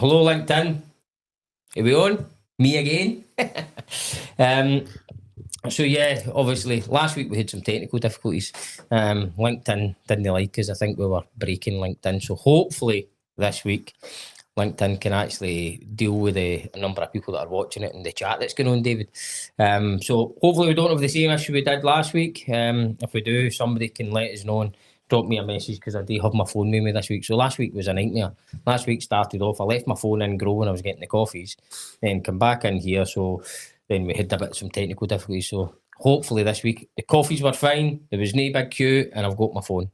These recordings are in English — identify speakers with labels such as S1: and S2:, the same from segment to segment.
S1: Hello, LinkedIn. Are we on? Me again? So yeah, obviously last week we had some technical difficulties. LinkedIn didn't like us. I think we were breaking LinkedIn. So hopefully this week LinkedIn can actually deal with a number of people that are watching it in the chat that's going on, David. So hopefully we don't have the same issue we did last week. If we do, somebody can let us know and drop me a message, because I do have my phone with me this week. So last week was a nightmare. Last week started off, I left my phone in Grow when I was getting the coffees, then come back in here. So then we had a bit of some technical difficulties. So hopefully this week the coffees were fine. There was no big queue, and I've got my phone.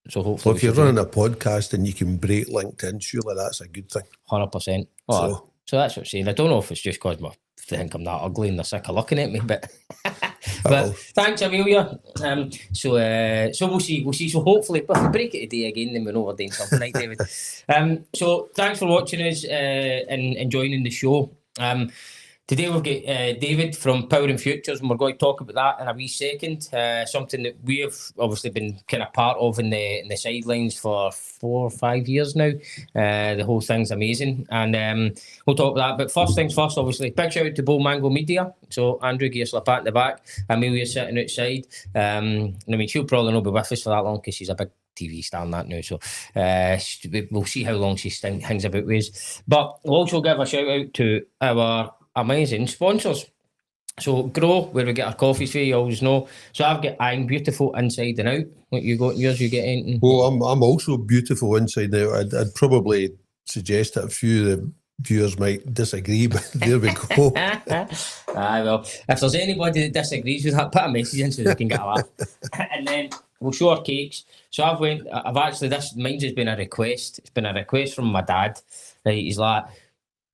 S1: So hopefully,
S2: well, if you're running a podcast and you can break LinkedIn, surely that's a good thing.
S1: 100%. Oh, so that's what I'm saying. I don't know if it's just because they think I'm that ugly and they're sick of looking at me, but thanks, Amelia. So we'll see. So hopefully, if we break it today again, then we know we're doing something right, David. So thanks for watching us and joining the show. Today we've got David from Powering Futures, and we're going to talk about that in a wee second. Something that we've obviously been kind of part of in the sidelines for 4 or 5 years now. The whole thing's amazing, and we'll talk about that. But first things first, obviously, big shout out to Bull Mango Media. So Andrew gives us a pat in the back. Amelia's sitting outside. I mean, she'll probably not be with us for that long because she's a big TV star and that now, so we'll see how long she hangs about with us. But we'll also give a shout out to our amazing sponsors. So Grow, where we get our coffees for, you always know. So I've got I'm Beautiful Inside and Out. What you got in yours? You get anything?
S2: Well, I'm also beautiful inside and out. I'd probably suggest that a few of the viewers might disagree, but there we go.
S1: Well, if there's anybody that disagrees with that, put a message in so they can get a laugh. And then we'll show our cakes. So I've actually, mine's has been a request. It's been a request from my dad. Right, he's like,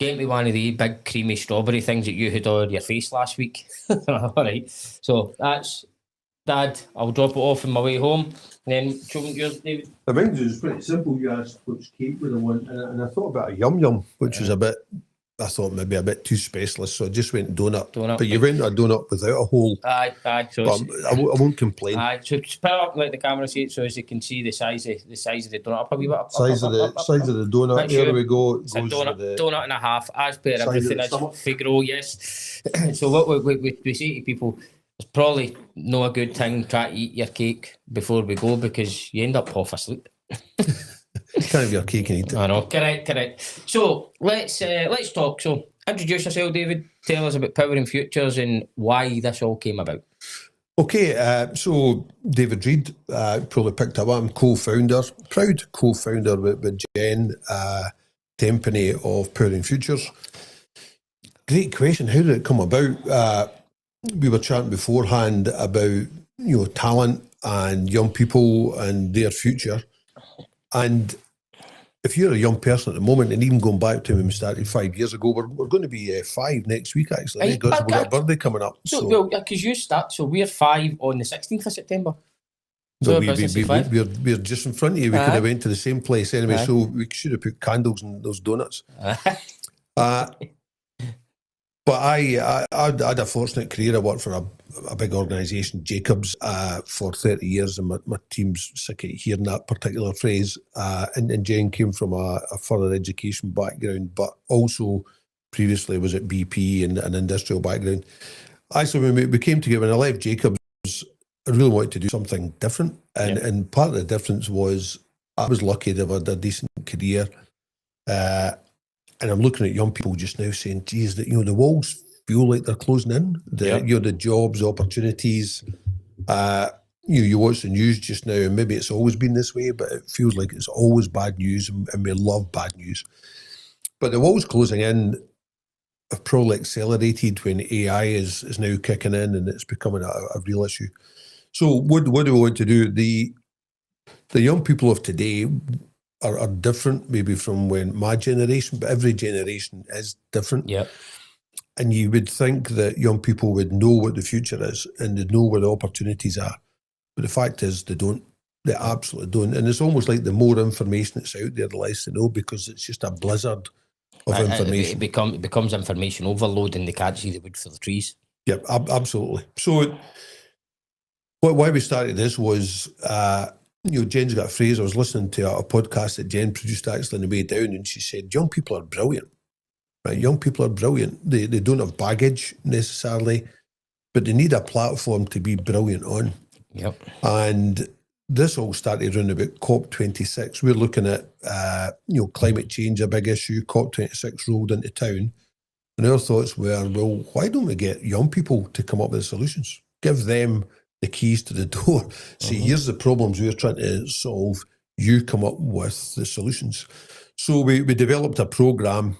S1: get me one of the big creamy strawberry things that you had on your face last week. All right. So that's Dad. I'll drop it off on my way home. And then show me yours, David.
S2: The mine was pretty simple. You asked which cake would I want, and I thought about a yum yum, which was I thought maybe a bit too specialist, so I just went donut. But you went a donut without a hole.
S1: Aye. So
S2: I won't complain.
S1: Aye. So just put it up, let the camera see it, so as you can see the size of the donut. Up a wee bit.
S2: Size of the donut. There we go.
S1: It's a donut and a half, as per everything is Figaro. Yes. So what we say to people, it's probably not a good thing to try to eat your cake before we go, because you end up half asleep.
S2: Can't have your cake and eat it.
S1: I know, correct. So let's talk. So introduce yourself, David. Tell us about Powering Futures and why this all came about.
S2: Okay, so David Reid, probably picked up. I'm proud co-founder with Jen Tempany of Powering Futures. Great question. How did it come about? We were chatting beforehand about talent and young people and their future. And if you're a young person at the moment, and even going back to when we started 5 years ago, we're going to be 5 next week, actually. We've got a birthday coming up.
S1: So because you start, so we're 5 on the 16th of September.
S2: So we're just in front of you. We could have went to the same place anyway, so we should have put candles in those donuts. But I had a fortunate career. I worked for a big organisation, Jacobs, for 30 years, and my team's sick of hearing that particular phrase. And Jen came from a further education background, but also previously was at BP and an industrial background. So when we came together, when I left Jacobs, I really wanted to do something different. And part of the difference was I was lucky to have had a decent career. And I'm looking at young people just now saying, geez, that the walls feel like they're closing in. The jobs, opportunities. You watch the news just now, and maybe it's always been this way, but it feels like it's always bad news, and we love bad news. But the walls closing in have probably accelerated when AI is now kicking in, and it's becoming a real issue. So what do we want to do? The young people of today are different maybe from when my generation, but every generation is different.
S1: Yeah.
S2: And you would think that young people would know what the future is and they'd know where the opportunities are. But the fact is they don't. They absolutely don't. And it's almost like the more information that's out there, the less they know, because it's just a blizzard of information.
S1: It becomes information overload, and they can't see the wood for the trees.
S2: Yep, absolutely. So why we started this was Jen's got a phrase. I was listening to a podcast that Jen produced actually on the way down, and she said, young people are brilliant. Right? Young people are brilliant. They don't have baggage necessarily, but they need a platform to be brilliant on.
S1: Yep.
S2: And this all started around about COP26. We're looking at, climate change, a big issue. COP26 rolled into town. And our thoughts were, well, why don't we get young people to come up with solutions? Give them the keys to the door. See, here's the problems we're trying to solve. You come up with the solutions. So we developed a programme.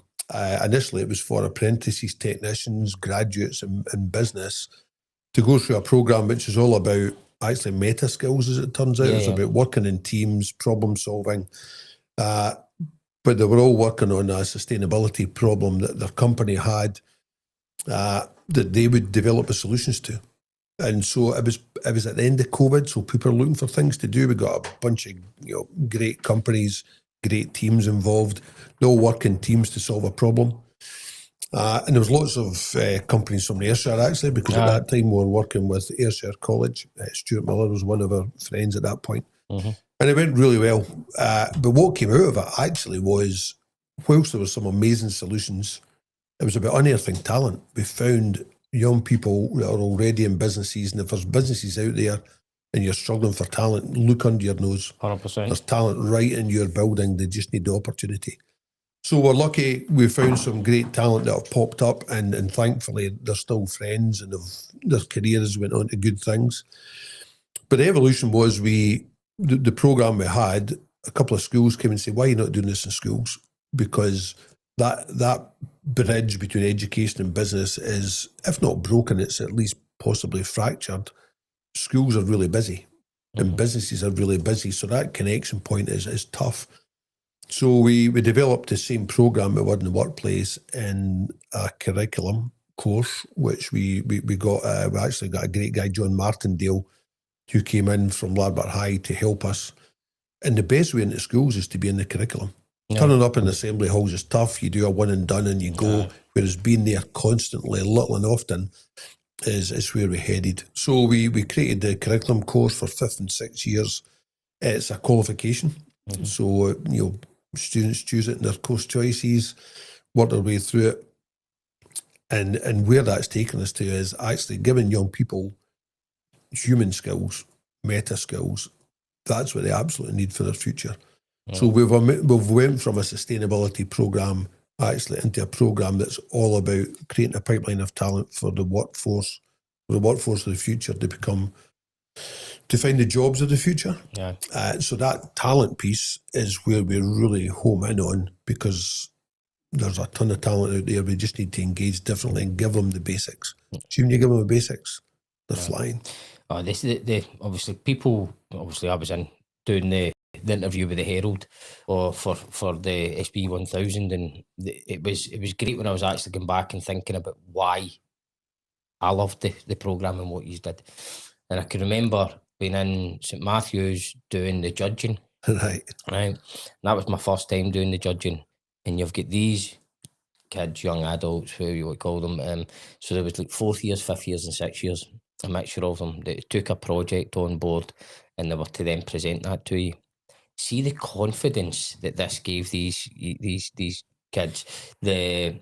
S2: Initially, it was for apprentices, technicians, graduates in business to go through a programme which is all about actually meta skills, as it turns out. It's about working in teams, problem solving. But they were all working on a sustainability problem that their company had that they would develop the solutions to. And so it was at the end of COVID, so people are looking for things to do. We got a bunch of great companies, great teams involved. They all work in teams to solve a problem. And there was lots of companies from Ayrshire, actually, because at that time we were working with Ayrshire College. Stuart Miller was one of our friends at that point. And it went really well. But what came out of it, actually, was, whilst there were some amazing solutions, it was about unearthing talent. We found young people that are already in businesses, and if there's businesses out there and you're struggling for talent, look under your nose.
S1: 100%.
S2: There's talent right in your building. They just need the opportunity. So we're lucky we found some great talent that have popped up, and thankfully they're still friends and their careers went on to good things. But the evolution was the programme we had, a couple of schools came and said, why are you not doing this in schools? Because that bridge between education and business is, if not broken, it's at least possibly fractured. Schools are really busy and businesses are really busy. So that connection point is tough. So we developed the same programme we had in the workplace in a curriculum course, which we got. We actually got a great guy, John Martindale, who came in from Ladbert High to help us. And the best way into schools is to be in the curriculum. Yeah. Turning up in assembly halls is tough. You do a one and done and you go, whereas being there constantly, little and often, is where we headed. So we created the curriculum course for 5th and 6th years. It's a qualification. So, students choose it in their course choices, work their way through it. And where that's taken us to is actually giving young people human skills, meta skills. That's what they absolutely need for their future. So we've went from a sustainability programme actually into a programme that's all about creating a pipeline of talent for the workforce of the future to find the jobs of the future. Yeah. So that talent piece is where we really home in on, because there's a ton of talent out there. We just need to engage differently and give them the basics. So when you give them the basics, they're flying.
S1: Oh, this is the obviously people. Obviously, I was in doing the interview with the Herald, or for the SB 1000, and it was great when I was actually going back and thinking about why I loved the programme and what you did. And I can remember being in St Matthew's doing the judging.
S2: Right.
S1: And that was my first time doing the judging, and you've got these kids, young adults, who you would call them. So there was like 4th years, 5th years, and 6th years. A mixture of them that took a project on board, and they were to then present that to you. See the confidence that this gave these kids, the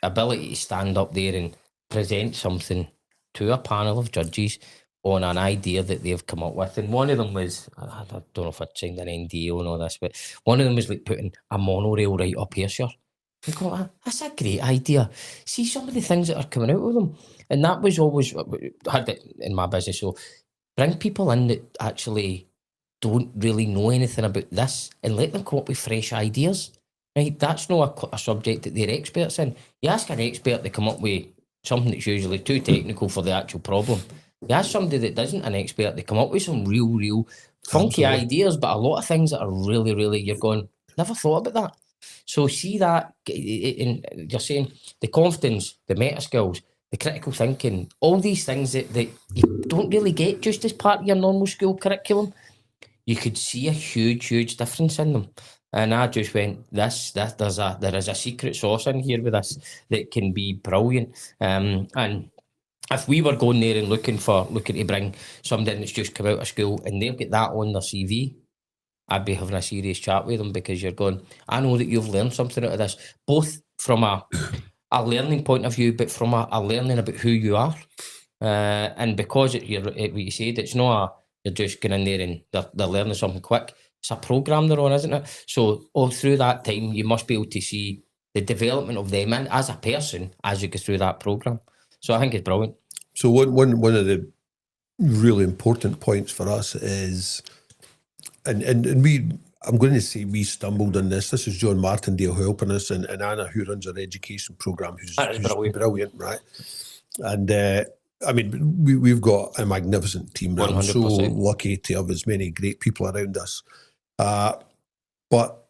S1: ability to stand up there and present something to a panel of judges on an idea that they've come up with. And one of them was, I don't know if I'd signed an NDA on all this, but one of them was like putting a monorail right up Ayrshire. I go, that's a great idea. See some of the things that are coming out of them. And that was always, I had it in my business. So bring people in that actually don't really know anything about this and let them come up with fresh ideas. Right? That's not a subject that they're experts in. You ask an expert to come up with something that's usually too technical for the actual problem. You ask somebody that isn't an expert to come up with some real funky ideas, but a lot of things that are really, really, you're going, never thought about that. So see that, and you're saying the confidence, the meta skills, the critical thinking, all these things that you don't really get just as part of your normal school curriculum. You could see a huge difference in them. And I just went, there is a secret sauce in here with this that can be brilliant. And if we were going there and looking to bring somebody that's just come out of school and they've got that on their CV, I'd be having a serious chat with them, because you're going, I know that you've learned something out of this, both from a learning point of view, but from a learning about who you are. And because what you said, it's not you're just going in there and they're learning something quick. It's a program they're on, isn't it? So all through that time, you must be able to see the development of them and as a person as you go through that program. So I think it's brilliant.
S2: So one of the really important points for us is, and we, I'm going to say we stumbled on this. This is John Martindale helping us, and Anna, who runs our education program, who's brilliant, right? And I mean, we've got a magnificent team. Right? I'm so lucky to have as many great people around us. But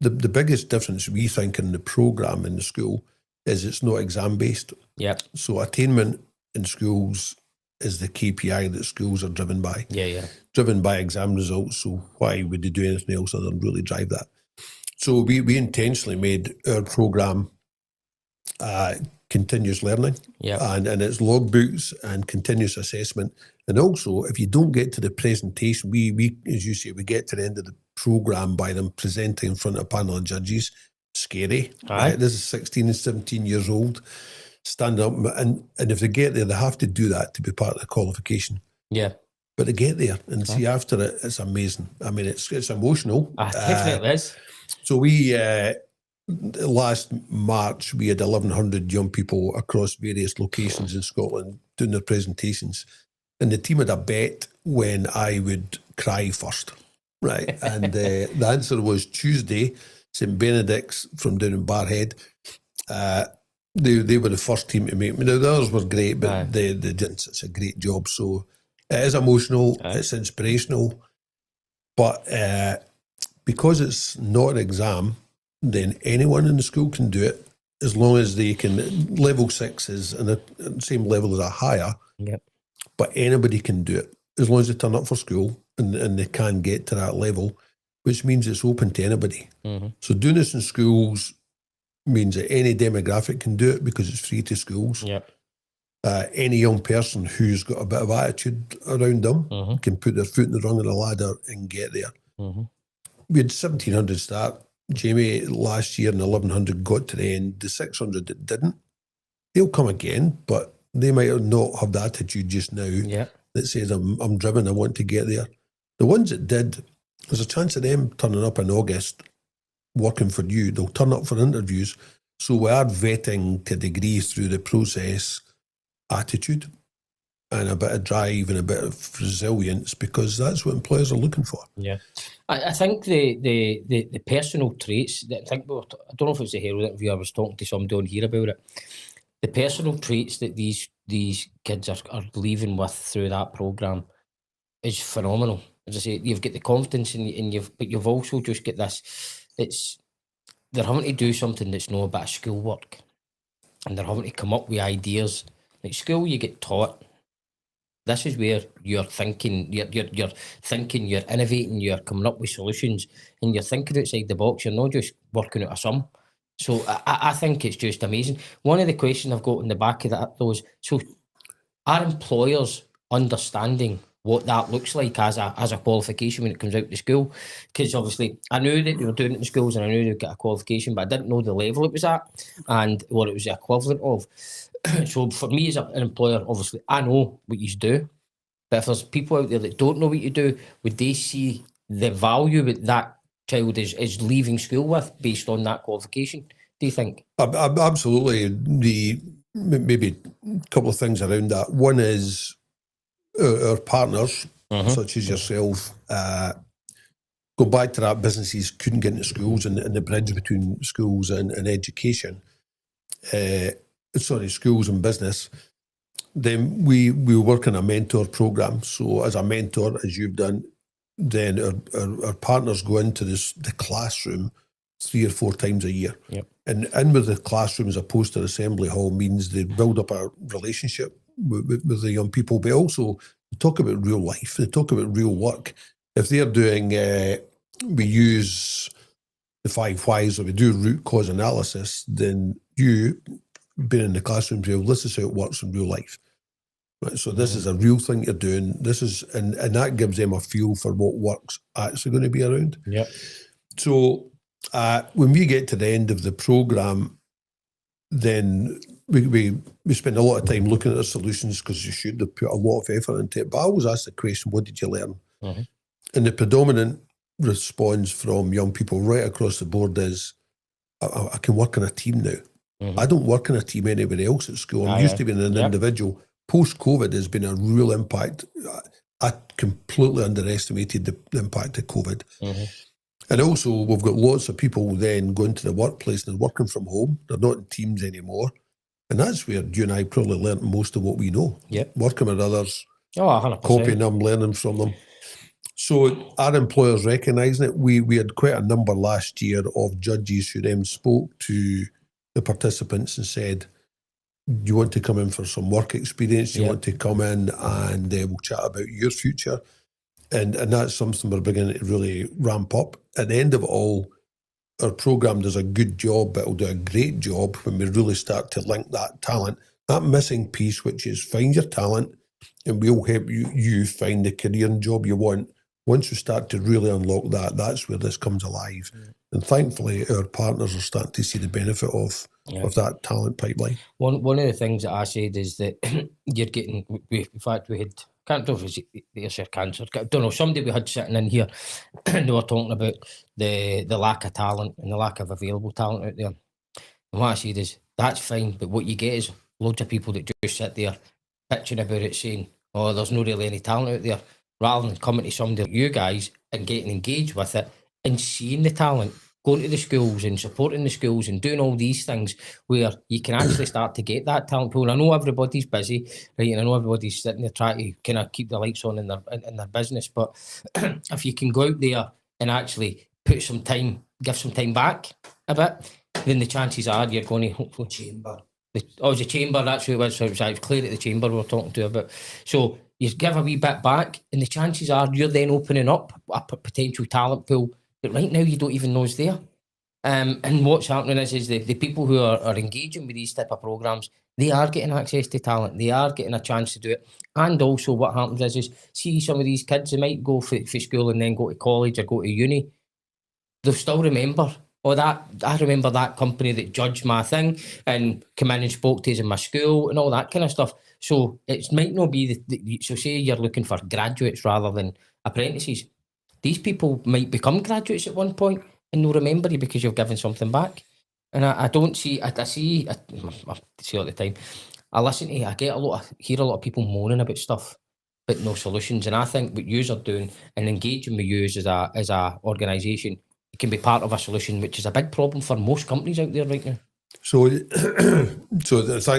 S2: the biggest difference we think in the program in the school is it's not exam based.
S1: Yep.
S2: So attainment in schools is the KPI that schools are driven by.
S1: Yeah.
S2: Driven by exam results. So why would they do anything else other than really drive that? So we intentionally made our program continuous learning, and it's logbooks and continuous assessment. And also, if you don't get to the presentation, we as you say, we get to the end of the program by them presenting in front of a panel of judges. Scary. Right? This is 16 and 17 years old, stand up, and if they get there, they have to do that to be part of the qualification.
S1: Yeah.
S2: But they get there and see after it, it's amazing. I mean, it's emotional.
S1: Definitely is.
S2: So we, last March, we had 1,100 young people across various locations in Scotland doing their presentations. And the team had a bet when I would cry first, right? And the answer was Tuesday, St Benedict's from down in Barhead. They were the first team to make me. Now, the others were great, but they didn't such a great job. So it is emotional, it's inspirational. But because it's not an exam, then anyone in the school can do it as long as they can. Level 6 is in the same level as a higher, but anybody can do it as long as they turn up for school and they can get to that level, which means it's open to anybody. Mm-hmm. So doing this in schools means that any demographic can do it because it's free to schools. Any young person who's got a bit of attitude around them can put their foot in the rung of the ladder and get there. We had 1,700 start, Jamie, last year, and 1,100 got to the end. The 600 that didn't, they'll come again, but they might not have the attitude just now that says, I'm driven, I want to get there. The ones that did, there's a chance of them turning up in August, working for you. They'll turn up for interviews. So we are vetting to a degree through the process attitude and a bit of drive and a bit of resilience, because that's what employers are looking for.
S1: I think the personal traits that I don't know if it's a Herald interview, I was talking to somebody on here about it. The personal traits that these kids are leaving with through that programme is phenomenal. As I say, you've got the confidence but you've also just got this. They're having to do something that's not about schoolwork, and they're having to come up with ideas. Like school, you get taught. This is where you're thinking, you're thinking, you're innovating, you're coming up with solutions, and you're thinking outside the box. You're not just working out a sum. So I think it's just amazing. One of the questions I've got in the back of that though is, so are employers understanding what that looks like as a qualification when it comes out to school? Because obviously I knew that they were doing it in schools and I knew they'd get a qualification, but I didn't know the level it was at and what it was the equivalent of. So for me as an employer, obviously I know what you do, but if there's people out there that don't know what you do, would they see the value that that child is leaving school with based on that qualification, do you think?
S2: Absolutely. Maybe a couple of things around that. One is our partners, such as yourself, go back to that businesses couldn't get into schools and the bridge between schools and education, schools and business. Then we work in a mentor program. So as a mentor, as you've done, then our partners go into the classroom 3 or 4 times a year. And in with the classroom as opposed to the assembly hall means they build up a relationship with the young people, but also they talk about real life, they talk about real work. If they're doing, we use the 5 whys, or we do root cause analysis, then you, being in the classroom, say, well, this is how it works in real life. Right? So this is a real thing you're doing. And that gives them a feel for what work's actually going to be around.
S1: Yeah.
S2: So when we get to the end of the programme, then we spend a lot of time looking at the solutions, because you should have put a lot of effort into it. But I always ask the question, what did you learn? And the predominant response from young people right across the board is, I can work in a team now. I don't work in a team anywhere else at school. I'm used to being an individual. Post-COVID has been a real impact. I completely underestimated the impact of COVID. And also, we've got lots of people then going to the workplace and working from home. They're not in teams anymore. And that's where you and I probably learnt most of what we know. Working with others,
S1: 100%.
S2: copying them, learning from them. So our employers recognising it, we had quite a number last year of judges who then spoke to the participants and said, you want to come in for some work experience, you want to come in and we'll chat about your future. And that's something we're beginning to really ramp up. At the end of it all, our programme does a good job, but it'll do a great job when we really start to link that talent, that missing piece, which is find your talent, and we'll help you find the career and job you want. Once we start to really unlock that, that's where this comes alive. And thankfully, our partners are starting to see the benefit of that talent pipeline. One
S1: of the things that I said is that you're getting, in fact, we had, can't know if it's ear cancer, I don't know, somebody we had sitting in here, and they were talking about the lack of talent and the lack of available talent out there. And what I said is, that's fine, but what you get is loads of people that just sit there pitching about it, saying, oh, there's not really any talent out there, rather than coming to somebody like you guys and getting engaged with it and seeing the talent, going to the schools and supporting the schools and doing all these things where you can actually start to get that talent pool. I know everybody's busy, right? And I know everybody's sitting there trying to kind of keep the lights on in their business. But if you can go out there and actually put some time, give some time back a bit, then the chances are you're going to hopefully the chamber, that's who it was. So it was Claire at the chamber we were talking to about. So you give a wee bit back, and the chances are you're then opening up a potential talent pool that right now you don't even know is there. And what's happening is the people who are engaging with these type of programmes, they are getting access to talent. They are getting a chance to do it. And also what happens is see some of these kids, they might go for school and then go to college or go to uni. They'll still remember, I remember that company that judged my thing and came in and spoke to us in my school and all that kind of stuff. So it might not be, so say you're looking for graduates rather than apprentices. These people might become graduates at one point and they'll remember you because you've given something back. And I see all the time. I listen to, hear a lot of people moaning about stuff, but no solutions. And I think what yous are doing and engaging with yous as a organisation, it can be part of a solution, which is a big problem for most companies out there right now.
S2: So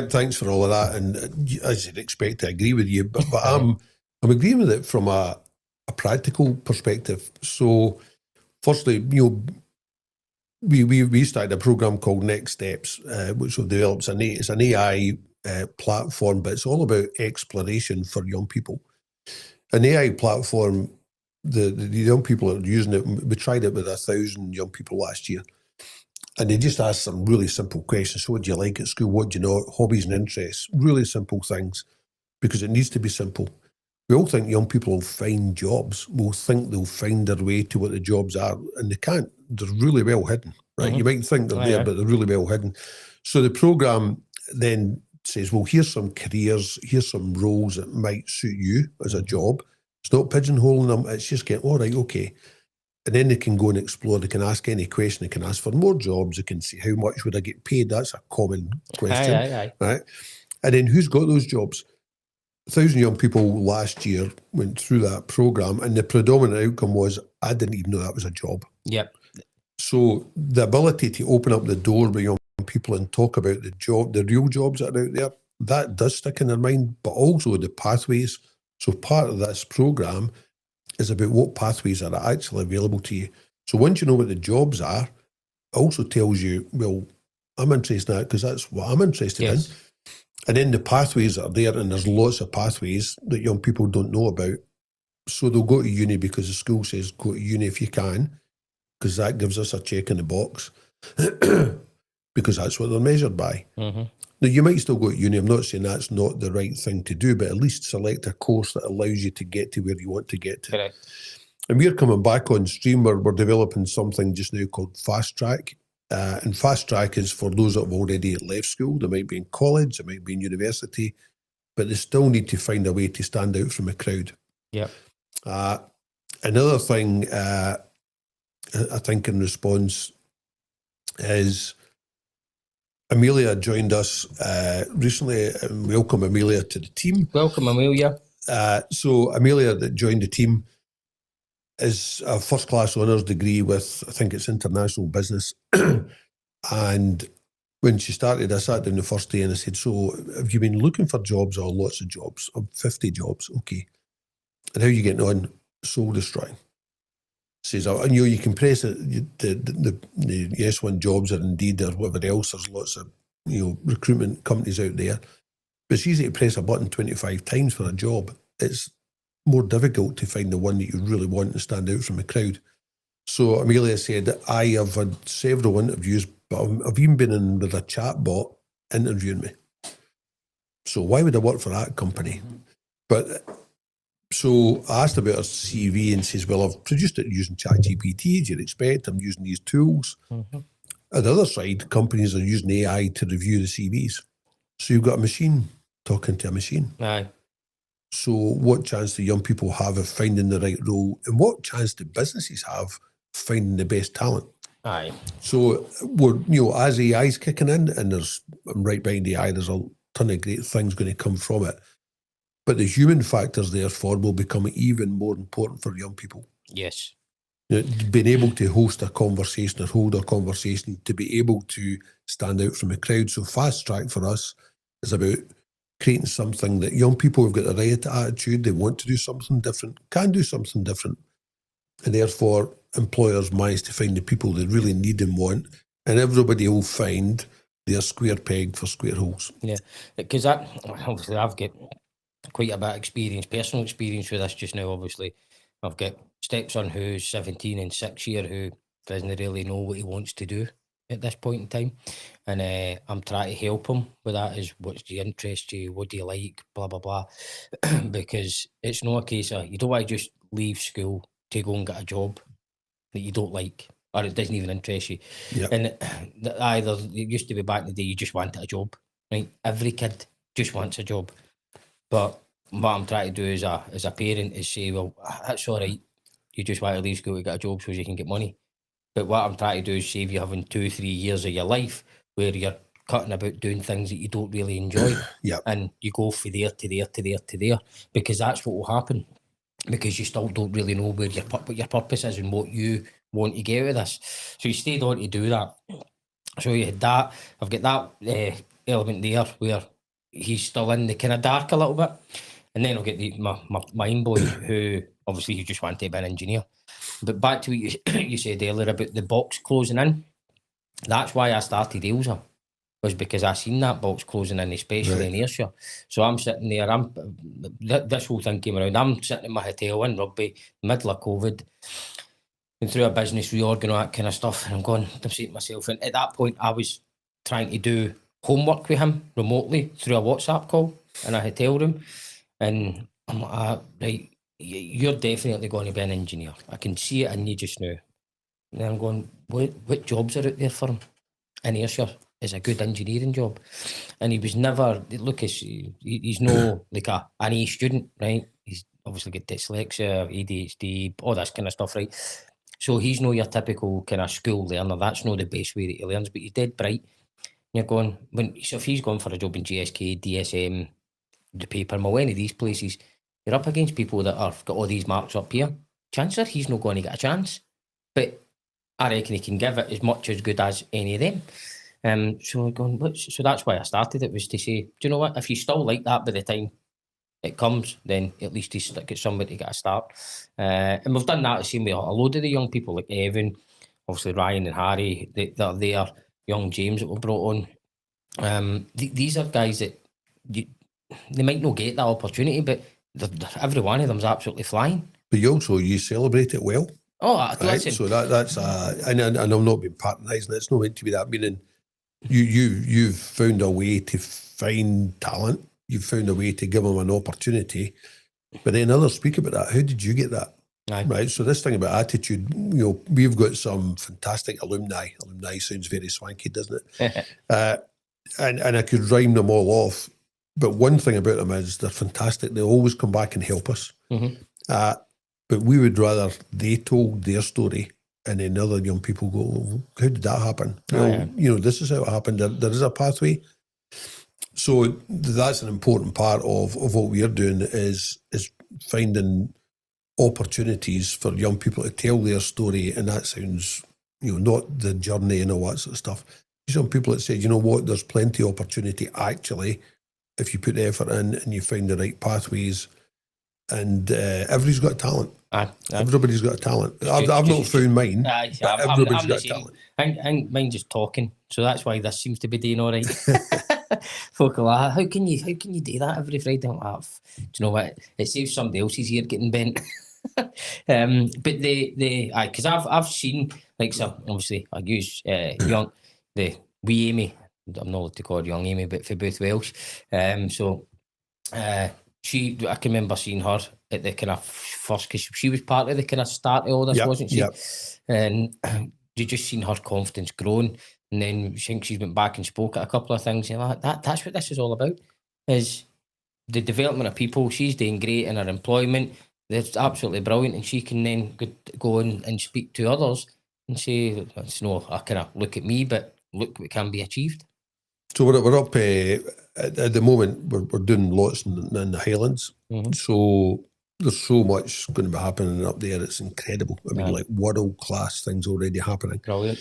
S2: thanks for all of that. And as you'd expect, I agree with you, but I'm agreeing with it from a practical perspective. So firstly, we started a program called Next Steps, which we've developed. It's an AI platform, but it's all about exploration for young people. An AI platform, the young people that are using it, we tried it with 1,000 young people last year. And they just asked some really simple questions. So what do you like at school? What do you know? Hobbies and interests. Really simple things, because it needs to be simple. We all think young people will find jobs. We'll think they'll find their way to what the jobs are, and they can't. They're really well hidden, right? Mm-hmm. You might think they're there, but they're really well hidden. So the programme then says, well, here's some careers, here's some roles that might suit you as a job. It's not pigeonholing them. It's just getting, all right, okay. And then they can go and explore. They can ask any question. They can ask for more jobs. They can see how much would I get paid. That's a common question, right? And then who's got those jobs? 1,000 young people last year went through that programme, and the predominant outcome was, I didn't even know that was a job.
S1: Yep.
S2: So the ability to open up the door with young people and talk about the real jobs that are out there, that does stick in their mind, but also the pathways. So part of this programme is about what pathways are actually available to you. So once you know what the jobs are, it also tells you, well, I'm interested in that because that's what I'm interested in. And then the pathways are there, and there's lots of pathways that young people don't know about. So they'll go to uni because the school says go to uni if you can, because that gives us a check in the box, because that's what they're measured by. Mm-hmm. Now, you might still go to uni. I'm not saying that's not the right thing to do, but at least select a course that allows you to get to where you want to get to.
S1: Correct.
S2: And we're coming back on stream where we're developing something just now called Fast Track. And Fast Track is for those that have already left school. They might be in college, they might be in university, but they still need to find a way to stand out from the crowd.
S1: Yeah.
S2: Another thing, I think in response is Amelia joined us recently. Welcome, Amelia, to the team.
S1: Welcome, Amelia.
S2: So Amelia that joined the team is a first-class honours degree with, I think it's international business. And when she started, I sat down the first day and I said, so have you been looking for jobs or lots of jobs? 50 jobs, okay. And how are you getting on? Soul destroying. Says, and you can press it, the Yes One Jobs or Indeed or whatever else. There's lots of recruitment companies out there, but it's easy to press a button 25 times for a job. It's more difficult to find the one that you really want to stand out from the crowd. So Amelia said that I have had several interviews, but I've even been in with a chat bot interviewing me. So why would I work for that company? But so I asked about her CV and says, well, I've produced it using ChatGPT, as you'd expect. I'm using these tools. Mm-hmm. At the other side, companies are using AI to review the CVs. So you've got a machine talking to a machine.
S1: Aye.
S2: So what chance do young people have of finding the right role? And what chance do businesses have finding the best talent?
S1: Aye.
S2: So we're, as AI's kicking in, and I'm right behind AI, there's a ton of great things going to come from it. But the human factors, therefore, will become even more important for young people.
S1: Yes.
S2: Being able to host a conversation or hold a conversation, to be able to stand out from the crowd. So Fast Track for us is about creating something that young people have got the right attitude, they want to do something different, can do something different. And therefore, employers manage to find the people they really need and want, and everybody will find their square peg for square holes.
S1: Yeah, because obviously I've got quite a bit of experience, personal experience with this just now. Obviously, I've got stepson who's 17 and 6 year who doesn't really know what he wants to do at this point in time, and I'm trying to help him with that. Is what's the interest you? What do you like? Blah blah blah. Because it's not a case of you don't want to just leave school to go and get a job that you don't like or it doesn't even interest you.
S2: Yep.
S1: And either it used to be back in the day you just wanted a job, right? Every kid just wants a job. But what I'm trying to do as a parent is say, well, that's all right. You just want to leave school to get a job so you can get money. But what I'm trying to do is save you having 2-3 years of your life where you're cutting about doing things that you don't really enjoy.
S2: Yep.
S1: And you go from there to there to there to there, because that's what will happen. Because you still don't really know what your purpose is and what you want to get out of this. So you stayed on to do that. So you had that. I've got that element there where he's still in the kind of dark a little bit. And then I'll get my main boy who obviously he just wanted to be an engineer. But back to what you said earlier about the box closing in. That's why I started Ailsa, was because I seen that box closing in, especially in Ayrshire. So I'm sitting there, this whole thing came around, I'm sitting in my hotel in Rugby, middle of COVID, and through a business reorg and all that kind of stuff, and I'm going, I'm saying to myself, and at that point I was trying to do homework with him remotely through a WhatsApp call in a hotel room, and I'm like, right, you're definitely going to be an engineer. I can see it in you just now. And I'm going, what jobs are out there for him in Ayrshire? Is a good engineering job. And he was never, he's no like an A student, right? He's obviously got dyslexia, ADHD, all this kind of stuff, right? So he's no your typical kind of school learner. That's not the best way that he learns, but he's dead bright. And you're going, so if he's gone for a job in GSK, DSM, the paper mill, any of these places, you're up against people that have got all these marks up here. Chances are he's not going to get a chance. But I reckon he can give it as much as good as any of them. So that's why I started it, was to say, do you know what? If you still like that by the time it comes, then at least he's got somebody to get a start. And we've done that the same way. A load of the young people like Evan, obviously Ryan and Harry, that are there, young James that we brought on. These are guys that they might not get that opportunity, but every one of them's absolutely flying.
S2: But you celebrate it well.
S1: Oh,
S2: right?
S1: Listen.
S2: So that's and I'm not being patronising. It's not meant to be that meaning. You've found a way to find talent. You've found a way to give them an opportunity. But then others speak about that. How did you get that?
S1: Aye.
S2: Right. So this thing about attitude, we've got some fantastic alumni. Alumni sounds very swanky, doesn't it? And I could rhyme them all off. But one thing about them is they're fantastic. They always come back and help us.
S1: Mm-hmm.
S2: But we would rather they told their story and then other young people go, well, how did that happen? This is how it happened. There is a pathway. So that's an important part of what we're doing is finding opportunities for young people to tell their story. And that sounds, not the journey and all that sort of stuff. Some people that say, you know what, there's plenty of opportunity actually if you put the effort in and you find the right pathways. And everybody's got talent. Everybody's got a talent. I've not found mine, but everybody's got talent.
S1: I think mine just talking. So that's why this seems to be doing all right. Folk are like, how can you do that every Friday? I'm like, do you know what? It saves somebody else's ear getting bent. But because I've seen, like, so obviously I use young, the wee Amy. I'm not allowed to call her young Amy, but for both Welsh. I can remember seeing her at the kind of first, because she was part of the kind of start of all this, wasn't she?
S2: Yep.
S1: And you just seen her confidence growing. And then I think she's went back and spoke at a couple of things. You're like, that's what this is all about, is the development of people. She's doing great in her employment. That's absolutely brilliant. And she can then go and speak to others and say, it's no, I kind of look at me, but look what can be achieved.
S2: So we're up at the moment. We're doing lots in the Highlands. Mm-hmm. So there's so much going to be happening up there. It's incredible. I mean, like world class things already happening.
S1: Brilliant.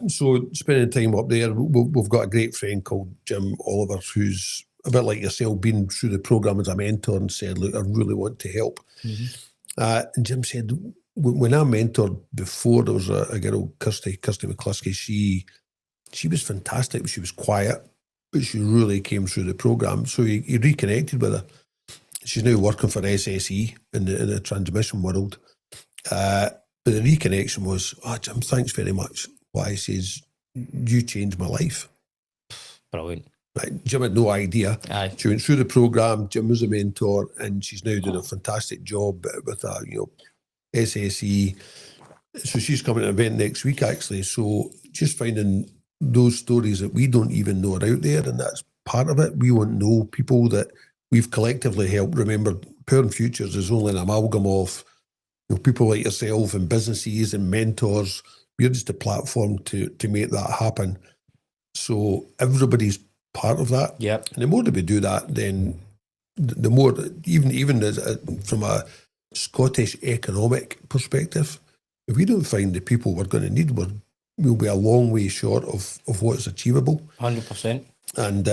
S2: So spending time up there, we've got a great friend called Jim Oliver, who's a bit like yourself, been through the program as a mentor and said, "Look, I really want to help." Mm-hmm. And Jim said, when I mentored before, there was a girl, Kirsty McCluskey. She was fantastic. She was quiet, but she really came through the program. So he reconnected with her. She's now working for SSE in the transmission world. But the reconnection was, Jim, thanks very much. Why he says, you changed my life.
S1: Brilliant.
S2: Right. Jim had no idea.
S1: Aye.
S2: She went through the program. Jim was a mentor, and she's now doing a fantastic job with SSE. So she's coming to an event next week, actually. So just finding those stories that we don't even know are out there, and that's part of it. We won't know people that we've collectively helped. Remember, Power and Futures is only an amalgam of people like yourself and businesses and mentors. We're just a platform to make that happen. So everybody's part of that.
S1: Yep.
S2: And the more that we do that, then the more, even as from a Scottish economic perspective, if we don't find the people we're going to need, we'll be a long way short of what's achievable.
S1: 100%.
S2: And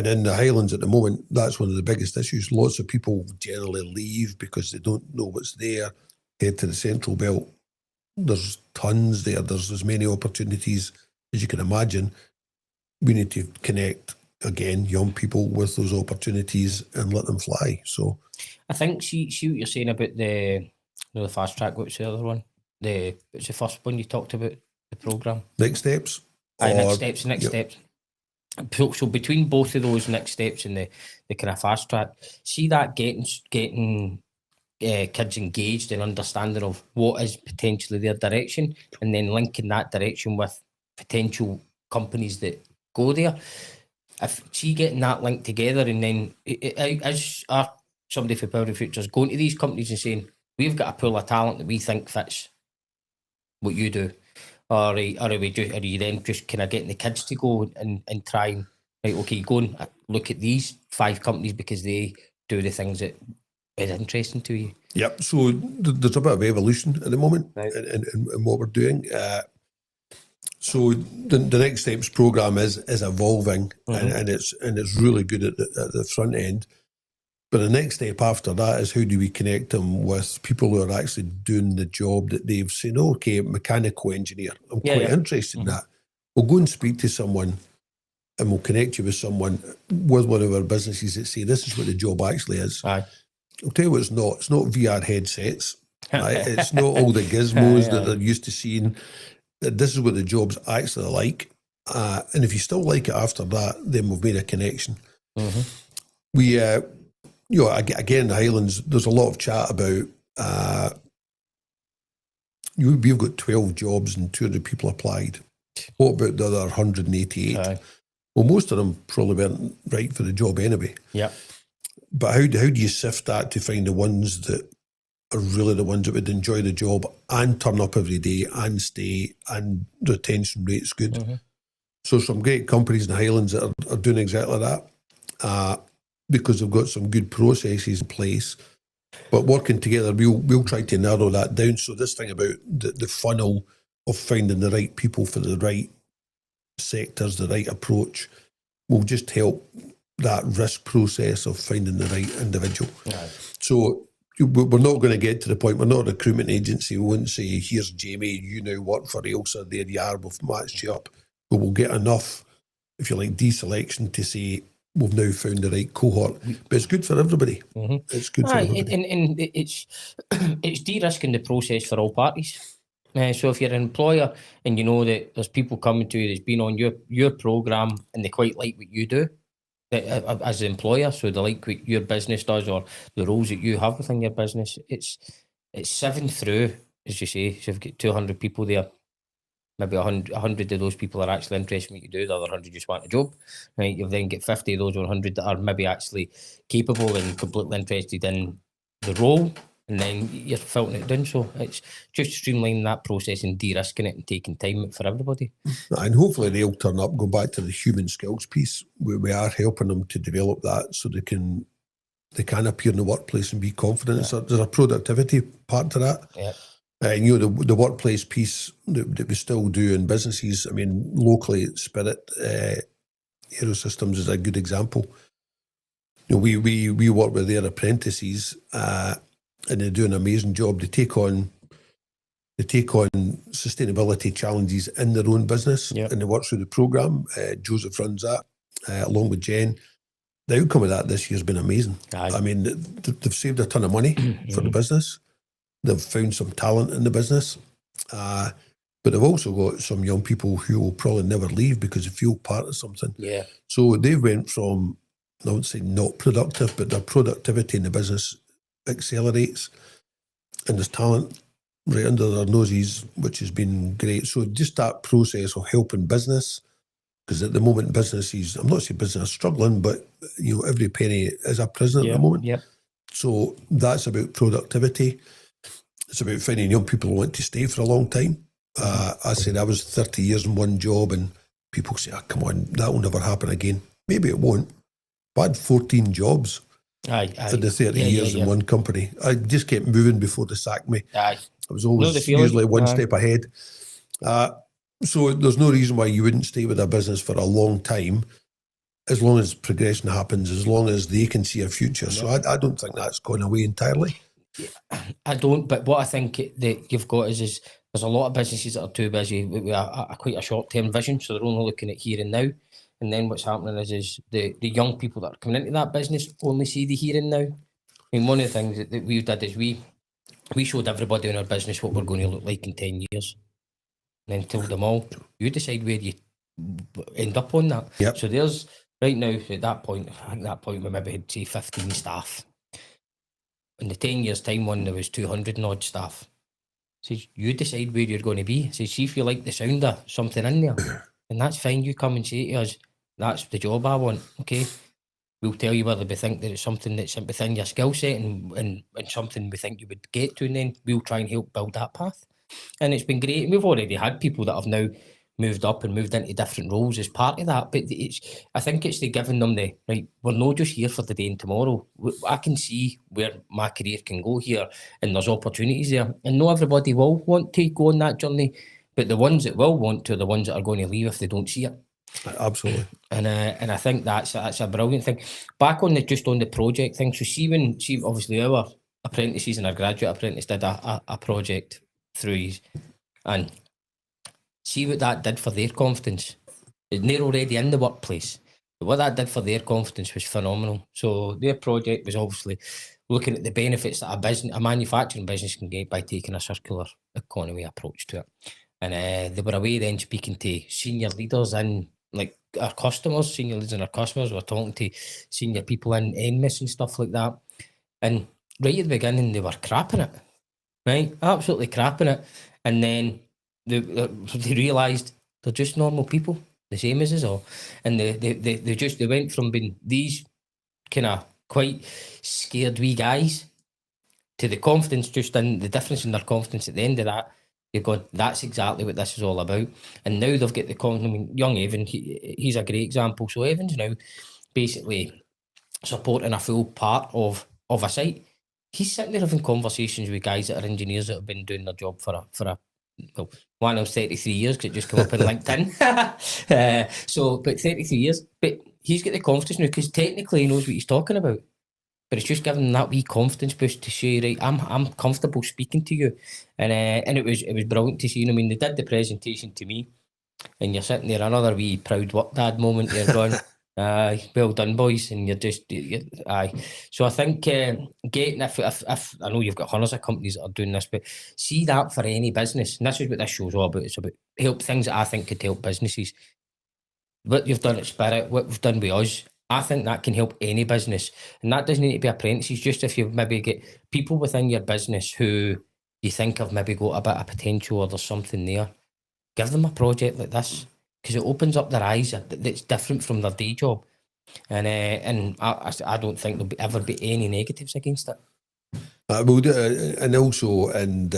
S2: in the Highlands at the moment, that's one of the biggest issues. Lots of people generally leave because they don't know what's there, head to the Central Belt. There's tons there. There's as many opportunities as you can imagine. We need to connect, again, young people with those opportunities and let them fly. So
S1: I think, see what you're saying about the fast track. What's the other one? What's the first one you talked about, the programme?
S2: Next steps?
S1: Next steps. So between both of those next steps and the kind of fast track, see that getting kids engaged and understanding of what is potentially their direction, and then linking that direction with potential companies that go there. If she getting that linked together, and then as somebody for Power and Futures going to these companies and saying, we've got a pool of talent that we think fits what you do. Or are you then just kind of getting the kids to go and try and, right, okay, go and look at these 5 companies because they do the things that is interesting to you?
S2: Yep. So there's a bit of evolution at the moment, right, in what we're doing. So the Next Steps program is evolving, mm-hmm, and it's really good at the front end. But the next step after that is, how do we connect them with people who are actually doing the job that they've said, okay, mechanical engineer, I'm quite interested, mm-hmm, in that. We'll go and speak to someone and we'll connect you with someone with one of our businesses that say, this is what the job actually is.
S1: Aye.
S2: I'll tell you what, it's not VR headsets. Right? It's not all the gizmos that they're used to seeing. This is what the job's actually like. And if you still like it after that, then we've made a connection.
S1: Mm-hmm.
S2: We, again, the Highlands, there's a lot of chat about, we've got 12 jobs and 200 people applied. What about the other 188? Well, most of them probably weren't right for the job anyway.
S1: Yeah.
S2: But how do you sift that to find the ones that are really the ones that would enjoy the job and turn up every day and stay, and retention rate's good? Mm-hmm. So some great companies in the Highlands that are doing exactly that, because they've got some good processes in place. But working together, we'll try to narrow that down. So this thing about the funnel of finding the right people for the right sectors, the right approach, will just help that risk process of finding the right individual. Right. So we're not going to get to the point, we're not a recruitment agency. We wouldn't say, here's Jamie, you now work for Ailsa, there you are, we've matched you up. But we'll get enough, if you like, deselection to say, we've now found the right cohort. But it's good for everybody. Mm-hmm. It's good for everybody.
S1: And it's de-risking the process for all parties. So if you're an employer and you know that there's people coming to you that's been on your programme and they quite like what you do as an employer, so they like what your business does or the roles that you have within your business, it's sieving through, as you say. So you've got 200 people there. Maybe 100 of those people are actually interested in what you do. The other 100 just want a job. Right? You'll then get 50 of those or 100 that are maybe actually capable and completely interested in the role. And then you're filtering it down. So it's just streamlining that process and de-risking it and taking time for everybody.
S2: And hopefully they'll turn up, go back to the human skills piece. We are helping them to develop that so they can appear in the workplace and be confident. Yeah. So there's a productivity part to that. Yeah. And the workplace piece that we still do in businesses. I mean, locally, Spirit Aerosystems is a good example. We work with their apprentices, and they do an amazing job. They take on sustainability challenges in their own business, and they work through the programme. Joseph runs that along with Jen. The outcome of that this year has been amazing. I mean, they've saved a ton of money for the business. They've found some talent in the business, but they've also got some young people who will probably never leave because they feel part of something. Yeah. So they went from, I wouldn't say not productive, but their productivity in the business accelerates, and there's talent right under their noses, which has been great. So just that process of helping business, because at the moment businesses, I'm not saying business is struggling, but every penny is a prison at the moment. Yeah. So that's about productivity. It's about finding young people who want to stay for a long time. I said I was 30 years in one job, and people say, come on, that will never happen again. Maybe it won't. But I had 14 jobs in the 30 years in one company. I just kept moving before they sacked me. I was always usually one step ahead. So there's no reason why you wouldn't stay with a business for a long time, as long as progression happens, as long as they can see a future. So I don't think that's gone away entirely.
S1: I don't, but what I think that you've got is there's a lot of businesses that are too busy with quite a short-term vision, so they're only looking at here and now. And then what's happening is the young people that are coming into that business only see the here and now. I mean, one of the things that we've did is we showed everybody in our business what we're going to look like in 10 years. And then told them all, you decide where you end up on that. Yep. So there's, right now, at that point, I think we maybe had, say, 15 staff. In the 10 years' time one, there was 200 and odd staff. Says, you decide where you're going to be. Says, see if you like the sound of something in there. And that's fine. You come and say to us, that's the job I want. Okay. We'll tell you whether we think that it's something that's within your skill set and something we think you would get to, and then we'll try and help build that path. And it's been great. We've already had people that have now moved up and moved into different roles as part of that. But I think it's the giving them the, right, we're not just here for the day and tomorrow. I can see where my career can go here, and there's opportunities there. And not everybody will want to go on that journey, but the ones that will want to are the ones that are going to leave if they don't see it.
S2: Absolutely.
S1: And I think that's a brilliant thing. Back on the project thing, so see obviously our apprentices and our graduate apprentice did a project through his, and see what that did for their confidence. They're already in the workplace, but what that did for their confidence was phenomenal. So their project was obviously looking at the benefits that a manufacturing business can get by taking a circular economy approach to it. and they were away then speaking to senior leaders and like our customers, senior leaders and our customers were talking to senior people in Enmis and stuff like that. And right at the beginning, they were crapping it, right? Absolutely crapping it. And then they realised they're just normal people, the same as us all. And they went from being these kind of quite scared wee guys to the confidence just in the difference in their confidence at the end of that. You've gone, that's exactly what this is all about. And now they've got the confidence. I mean, young Evan, he's a great example. So Evan's now basically supporting a full part of a site. He's sitting there having conversations with guys that are engineers that have been doing their job for a well, one of 33 years because it just came up in LinkedIn. So, but 33 years. But he's got the confidence now because technically he knows what he's talking about. But it's just giving them that wee confidence boost to say, right, I'm comfortable speaking to you, and it was brilliant to see. I mean, they did the presentation to me, and you're sitting there, another wee proud work dad moment. You're going, well done, boys, and aye. So I think getting if I know you've got hundreds of companies that are doing this, but see that for any business, and this is what this show's all about. It's about help things that I think could help businesses. What you've done at Spirit, what we've done with us. I think that can help any business, and that doesn't need to be apprentices. Just if you maybe get people within your business who you think have maybe got a bit of potential or there's something there, give them a project like this because it opens up their eyes. That's different from their day job, and I don't think there'll ever be any negatives against it.
S2: And also, and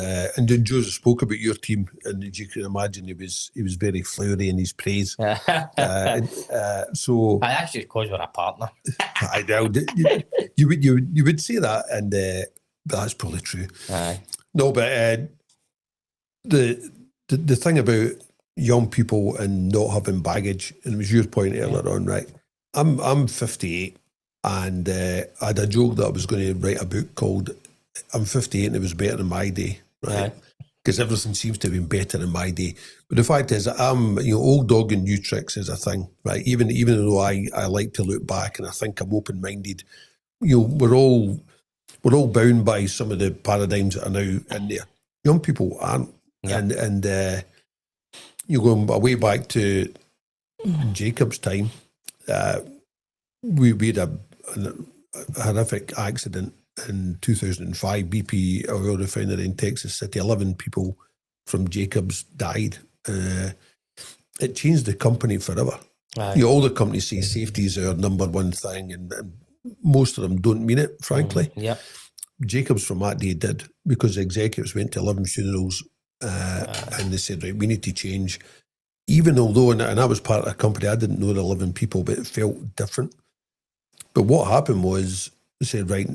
S2: Joseph spoke about your team, and as you can imagine, he was very flowery in his praise. So
S1: that's just because we're a partner.
S2: I know you would say that, and that's probably true.
S1: Aye.
S2: No, but the thing about young people and not having baggage, and it was your point earlier on, right? I'm 58, and I had a joke that I was going to write a book called I'm 58 and it was better in my day, right? Because everything seems to have been better in my day. But the fact is, old dog and new tricks is a thing, right? Even though I like to look back and I think I'm open-minded, we're all bound by some of the paradigms that are now in there. Young people aren't, and going way back to Jacob's time, we had a horrific accident. In 2005, BP oil refinery in Texas City, 11 people from Jacobs died. It changed the company forever. All the companies say safety is our number one thing, and most of them don't mean it, frankly. Jacobs from that day did, because the executives went to 11 funerals and they said, right, we need to change. Even although, and I was part of a company, I didn't know the 11 people, but it felt different. But what happened was, they said, right,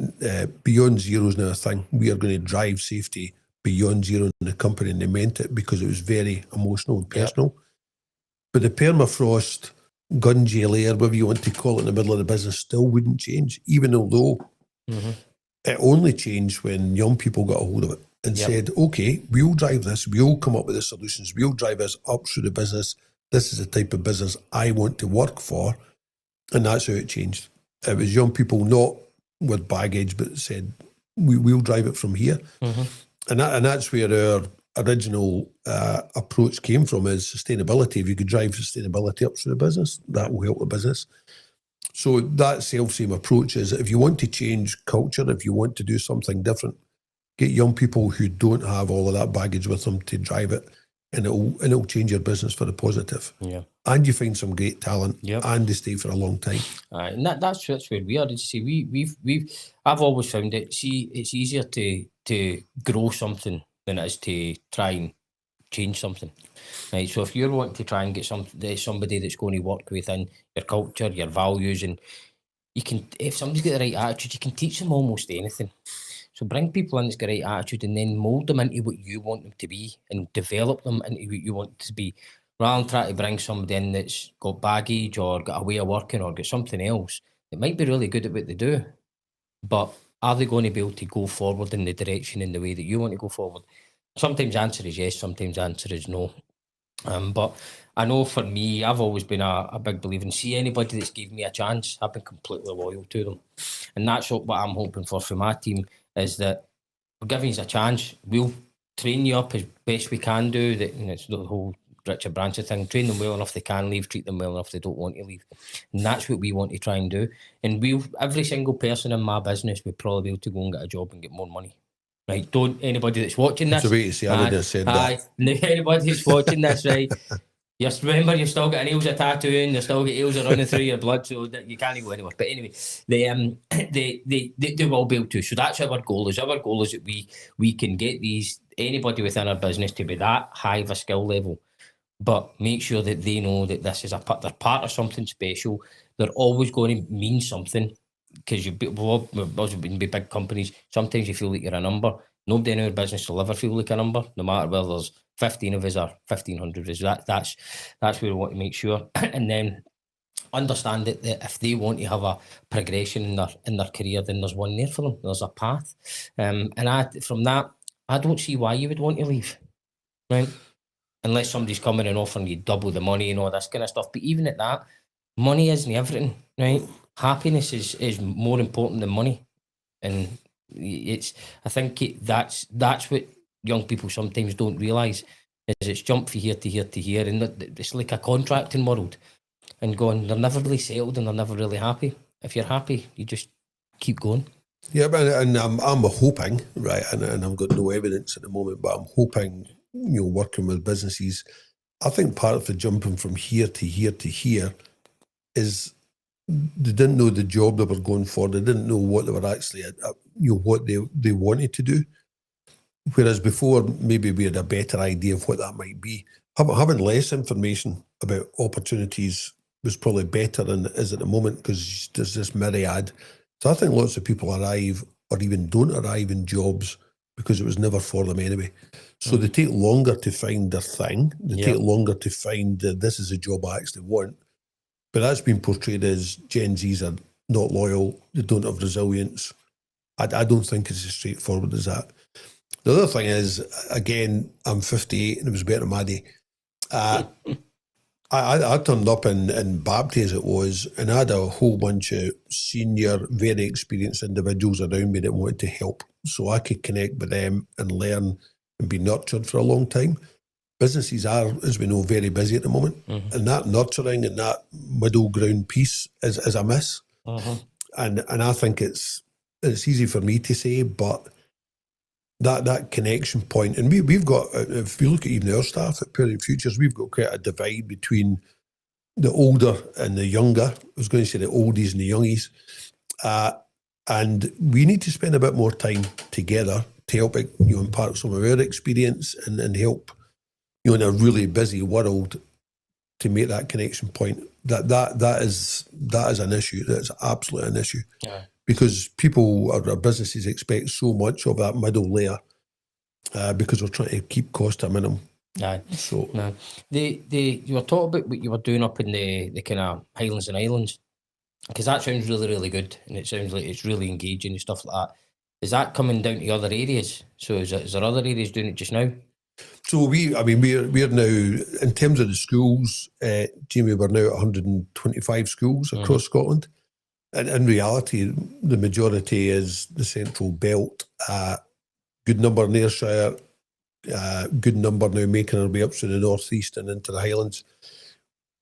S2: beyond zero is now a thing. We are going to drive safety beyond zero in the company, and they meant it because it was very emotional and personal. But the permafrost, gun jail air, whatever you want to call it, in the middle of the business still wouldn't change, even although it only changed when young people got a hold of it and said, okay, we'll drive this, we'll come up with the solutions, we'll drive us up through the business. This is the type of business I want to work for. And that's how it changed. It was young people, not with baggage, but said, we'll drive it from here. And that's where our original approach came from, is sustainability. If you could drive sustainability up through the business, that will help the business. So that self-same approach is, if you want to change culture, if you want to do something different, get young people who don't have all of that baggage with them to drive it, and it'll change your business for the positive. And you find some great talent, and they stay for a long time.
S1: And that's where we are. I've always found it. See, it's easier to grow something than it is to try and change something. Right. So if you're wanting to try and get somebody that's going to work within your culture, your values, and you can, if somebody's got the right attitude, you can teach them almost anything. So bring people in that's got the right attitude, and then mould them into what you want them to be, and develop them into what you want to be, rather than try to bring somebody in that's got baggage or got a way of working or got something else. It might be really good at what they do, but are they going to be able to go forward in the direction, in the way that you want to go forward? Sometimes the answer is yes, sometimes the answer is no. But I know for me, I've always been a big believer in, see anybody that's given me a chance, I've been completely loyal to them. And that's what I'm hoping for my team, is that we're giving you a chance, we'll train you up as best we can do. That, you know, it's the whole Richard Branson thing. Train them well enough they can leave, treat them well enough they don't want to leave. And that's what we want to try and do. And every single person in my business would probably be able to go and get a job and get more money. Right? Don't anybody that's watching this.
S2: That's a way to say. I wouldn't have said that.
S1: Anybody that's watching this, right? Just remember, you've still got an Ailsa tattoo and you've still got Ailsa running through your blood, so that you can't go anywhere. But anyway, they will be able to. So that's our goal. Our goal is that we can get anybody within our business to be that high of a skill level, but make sure that they know that this is they're part of something special. They're always going to mean something, because we've also been big companies. Sometimes you feel like you're a number. Nobody in our business will ever feel like a number, no matter whether there's 15 of us or 1,500 of us. That's where we want to make sure. And then understand that if they want to have a progression in their career, then there's one there for them. There's a path. From that, I don't see why you would want to leave, right? Unless somebody's coming and offering you double the money and all this kind of stuff. But even at that, money isn't everything, right? Happiness is more important than money. And I think that's what young people sometimes don't realise, is it's jump from here to here to here, and it's like a contracting world, and they're never really settled and they're never really happy. If you're happy, you just keep going.
S2: Yeah, but and I'm hoping, right, and I've got no evidence at the moment, but I'm hoping, working with businesses, I think part of the jumping from here to here to here is they didn't know the job they were going for. They didn't know what they were actually, what they wanted to do. Whereas before, maybe we had a better idea of what that might be. Having less information about opportunities was probably better than it is at the moment, because there's this myriad. So I think lots of people arrive or even don't arrive in jobs because it was never for them anyway. So they take longer to find their thing. They take longer to find that this is a job I actually want. But that's been portrayed as Gen Zs are not loyal, they don't have resilience. I don't think it's as straightforward as that. The other thing is, again, I'm 58 and it was better in my day. I turned up in Bapty, as it was, and I had a whole bunch of senior, very experienced individuals around me that wanted to help, so I could connect with them and learn and be nurtured for a long time. Businesses are, as we know, very busy at the moment, and that nurturing and that middle ground piece is a miss. And I think it's easy for me to say, but that connection point, and we've got, if you look at even our staff at Purely Futures, we've got quite a divide between the older and the younger. I was going to say the oldies and the youngies, and we need to spend a bit more time together to help impart some of our experience and help in a really busy world to make that connection point. That is an issue. That's absolutely an issue. Yeah. Because people or businesses expect so much of that middle layer because we're trying to keep cost to a minimum.
S1: Aye. So you were talking about what you were doing up in the kind of Highlands and Islands, because that sounds really, really good, and it sounds like it's really engaging and stuff like that. Is that coming down to other areas? So is there other areas doing it just now?
S2: So we're now, in terms of the schools, Jamie, we're now at 125 schools across Scotland. And in reality, the majority is the Central Belt. Good number in Ayrshire, good number now making our way up to the North East and into the Highlands.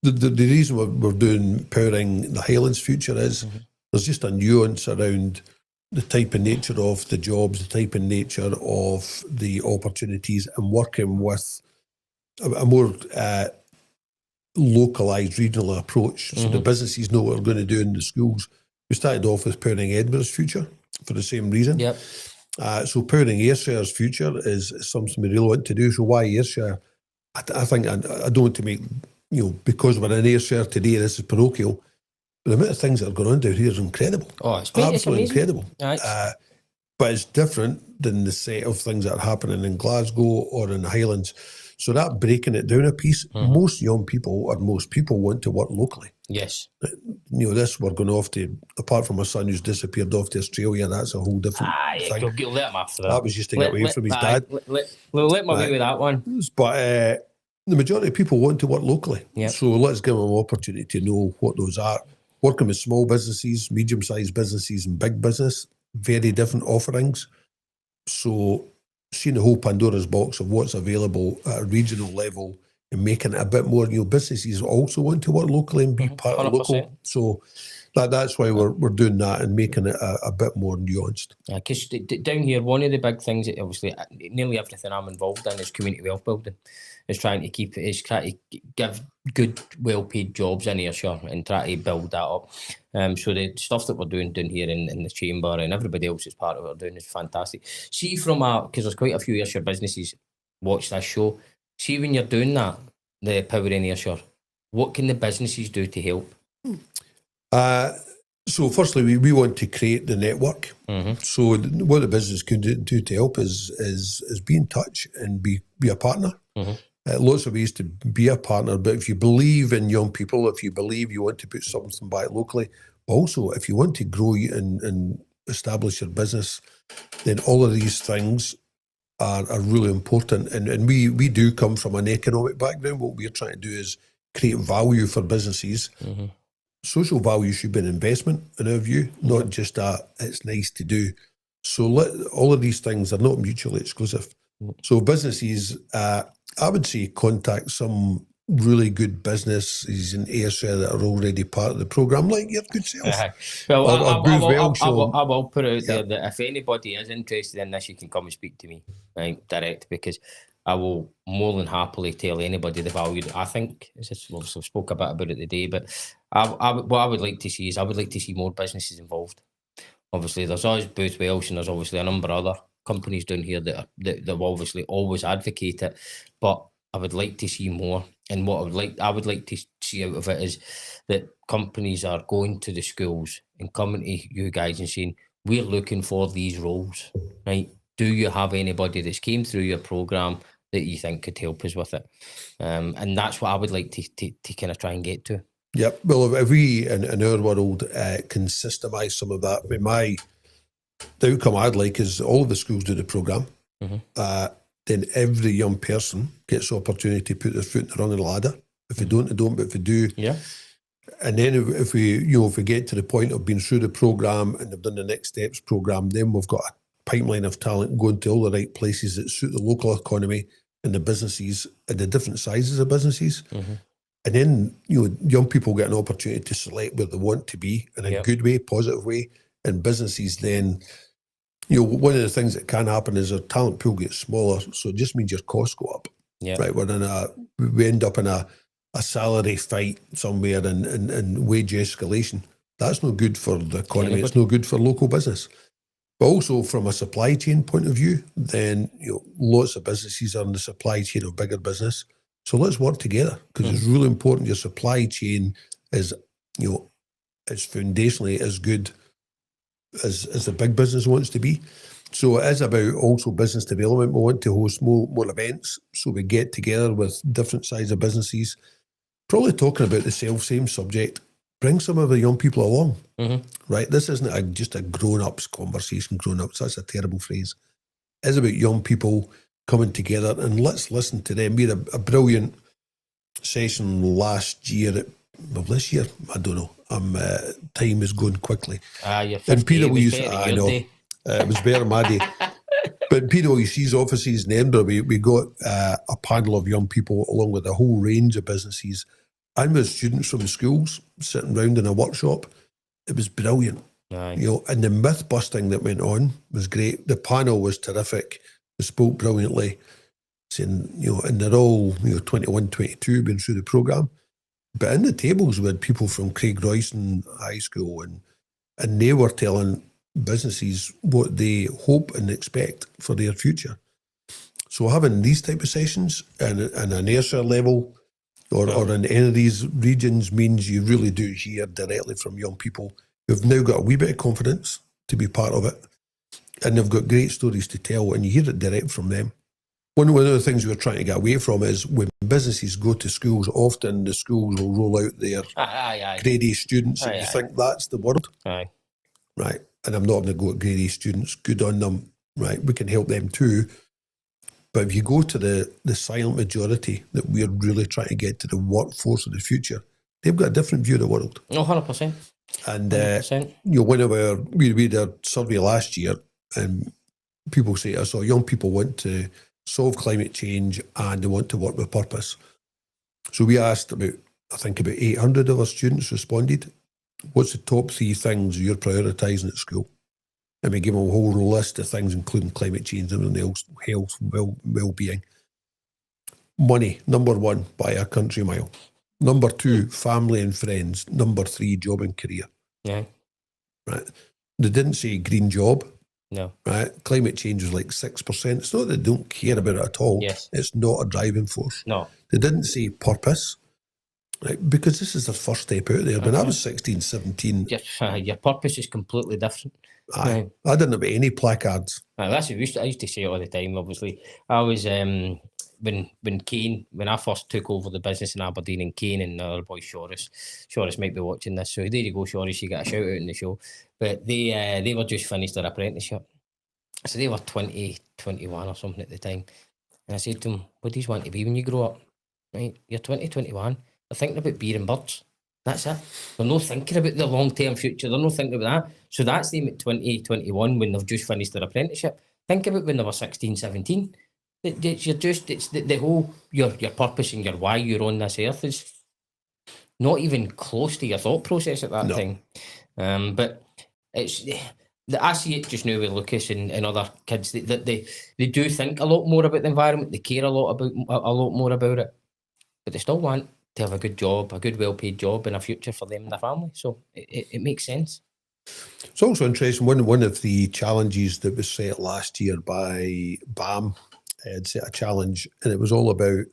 S2: The reason we're doing Powering the Highlands Future is there's just a nuance around the type and nature of the jobs, the type and nature of the opportunities, and working with a more localised regional approach. So the businesses know what we're going to do in the schools. We started off with Powering Edinburgh's Future for the same reason. Yep. So Powering Ayrshire's Future is something we really want to do. So why Ayrshire? I think I don't want to make, because we're in Ayrshire today, this is parochial, but the amount of things that are going on down here is incredible.
S1: Oh, it's
S2: absolutely
S1: it's
S2: incredible.
S1: Nice.
S2: But it's different than the set of things that are happening in Glasgow or in the Highlands. So that breaking it down a piece, most young people or most people want to work locally.
S1: Yes.
S2: This we're going off to, apart from my son who's disappeared off to Australia, that's a whole different thing.
S1: You'll let him after that.
S2: That was just to get away from his dad.
S1: We'll let him away with that one.
S2: But the majority of people want to work locally. Yep. So let's give them an opportunity to know what those are. Working with small businesses, medium-sized businesses and big business, very different offerings. So seeing the whole Pandora's box of what's available at a regional level and making it a bit more, businesses also want to work locally and be part of local. So that's why we're doing that and making it a bit more nuanced.
S1: Yeah, because down here, one of the big things that obviously nearly everything I'm involved in is community wealth building. Is trying to give good, well-paid jobs in Ayrshire and try to build that up. So the stuff that we're doing down here in the chamber and everybody else is part of it, doing is fantastic. See, because there's quite a few Ayrshire businesses watch this show. See, when you're doing that, the Power in Ayrshire, what can the businesses do to help?
S2: So firstly, we want to create the network. So what the business can do to help is be in touch and be a partner. Lots of ways to be a partner, but if you believe in young people, if you believe you want to put something back locally, also if you want to grow and establish your business, then all of these things are really important. And we do come from an economic background. What we're trying to do is create value for businesses. Social value should be an investment, in our view, not just it's nice to do. So all of these things are not mutually exclusive. So businesses, I would say, contact some really good businesses in Ayrshire that are already part of the programme, like your good self.
S1: Well, I will put it out there that if anybody is interested in this, you can come and speak to me, right, direct, because I will more than happily tell anybody the value that I think. We've spoke a bit about it today, but what I would like to see is I would like to see more businesses involved. Obviously, there's always Booth Welsh, and there's obviously a number of other companies down here that obviously always advocate it, but I would like to see more. And what I would like to see out of it is that companies are going to the schools and coming to you guys and saying, we're looking for these roles, right? Do you have anybody that's came through your programme that you think could help us with it? And that's what I would like to kind of try and get to.
S2: Yep. Well, if we in our world can systemise some of that, the outcome I'd like is all of the schools do the programme. Then every young person gets the opportunity to put their foot in the rung of the ladder. If they don't, they don't. But if they do, and then if we get to the point of being through the programme and they've done the next steps programme, then we've got a pipeline of talent going to all the right places that suit the local economy and the businesses and the different sizes of businesses. And then young people get an opportunity to select where they want to be in a good way, positive way, and businesses then. One of the things that can happen is our talent pool gets smaller, so it just means your costs go up. Right, we end up in a salary fight somewhere and wage escalation. That's no good for the economy. It's no good for local business. But also from a supply chain point of view, then lots of businesses are in the supply chain of bigger business. So let's work together, because it's really important your supply chain is it's foundationally as good as the big business wants to be. So it is about also business development. We want to host more events, so we get together with different sizes of businesses, probably talking about the same subject. Bring some of the young people along, right? This isn't just a grown-ups conversation, grown-ups, that's a terrible phrase. It's about young people coming together, and let's listen to them. We had a brilliant session last year this year, I don't know. Time is going quickly.
S1: And
S2: PwC, I know. It was better my day. But in PwC's offices in Edinburgh, we got a panel of young people along with a whole range of businesses and with students from the schools sitting round in a workshop. It was brilliant. And the myth busting that went on was great. The panel was terrific. They spoke brilliantly, saying, and they're all 21, 22, been through the programme. But in the tables we had people from Craig Royston High School, and they were telling businesses what they hope and expect for their future. So having these type of sessions and an Ayrshire level or in any of these regions means you really do hear directly from young people who've now got a wee bit of confidence to be part of it, and they've got great stories to tell, and you hear it direct from them. One of the things we're trying to get away from is when businesses go to schools, often the schools will roll out their grade A students, and you think that's the world. Right. And I'm not going to go at grade A students, good on them, right? We can help them too. But if you go to the silent majority that we're really trying to get to the workforce of the future, they've got a different view of the world.
S1: 100%.
S2: And, we had a survey last year, and people say to us, young people want to solve climate change and they want to work with purpose. So we asked about 800 of our students responded. What's the top 3 things you're prioritising at school? And we gave them a whole list of things, including climate change and everything else, health, well-being. Money, number 1, by a country mile. Number 2, family and friends. Number 3, job and career.
S1: Yeah.
S2: Right. They didn't say green job.
S1: No.
S2: Right. Climate change was like 6%. It's not that they don't care about it at all.
S1: Yes.
S2: It's not a driving force.
S1: No.
S2: They didn't say purpose. Right, because this is the first step out there. When I was 16, 17...
S1: Your purpose is completely different.
S2: I didn't have any placards.
S1: That's what I used to say all the time, obviously. I was... when I first took over the business in Aberdeen, and Kane and the other boy Shoris might be watching this, so there you go, Shoris, you got a shout out in the show. But they were just finished their apprenticeship, so they were 20, 21 or something at the time. And I said to them, what do you want to be when you grow up? Right, you're 20, 21, they're thinking about beer and birds. That's it. They're not thinking about the long-term future. They're not thinking about that. So that's them at 20, 21 when they've just finished their apprenticeship. Think about when they were 16, 17. It's the whole, your purpose and your why you're on this earth is not even close to your thought process at that time. But it's, I see it just now with Lucas and other kids that they do think a lot more about the environment. They care a lot more about it, but they still want to have a good job, a good well-paid job, and a future for them and their family. So it makes sense.
S2: It's also interesting. One of the challenges that was set last year by BAM had set a challenge, and it was all about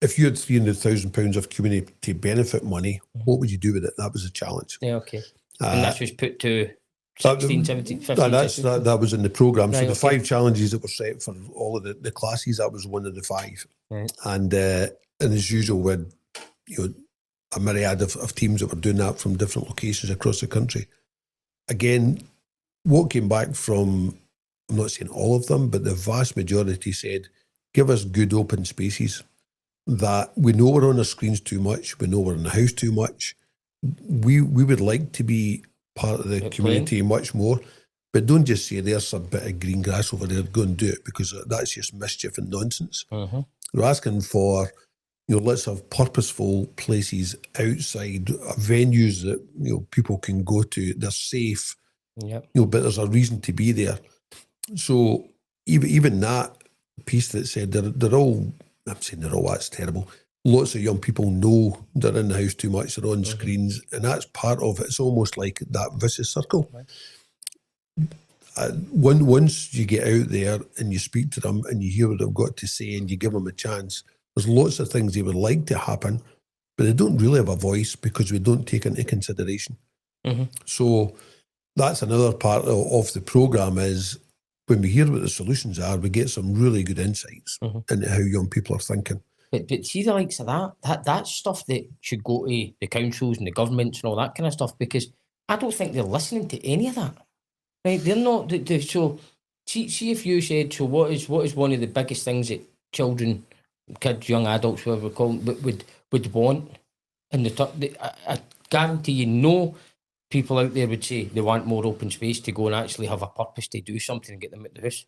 S2: if you had £300,000 of community benefit money, what would you do with it? That was a challenge.
S1: Yeah, okay. And that was put to 16, 17, 15,
S2: that was in the programme.
S1: Right,
S2: so the 5 challenges that were set for all of the classes, that was one of the 5.
S1: Right.
S2: And as usual, with a myriad of teams that were doing that from different locations across the country. Again, what came back from, I'm not saying all of them, but the vast majority said, give us good open spaces that we know we're on our screens too much, we know we're in the house too much. We would like to be part of the community much more, but don't just say there's a bit of green grass over there, go and do it, because that's just mischief and nonsense. We're asking for, let's have purposeful places outside, venues that people can go to. They're safe, but there's a reason to be there. So even that piece that said they're all, I'm saying they're all, that's terrible. Lots of young people know they're in the house too much, they're on screens, and that's part of it. It's almost like that vicious circle. Once you get out there and you speak to them and you hear what they've got to say and you give them a chance, there's lots of things they would like to happen, but they don't really have a voice because we don't take into consideration. So that's another part of the programme, is when we hear what the solutions are, we get some really good insights into how young people are thinking.
S1: But see the likes of that's stuff that should go to the councils and the governments and all that kind of stuff, because I don't think they're listening to any of that. Right? They're not. So see if you said, so what is one of the biggest things that children, kids, young adults, whatever we call them, would want? And I guarantee you, people out there would say they want more open space to go and actually have a purpose to do something and get them out the house.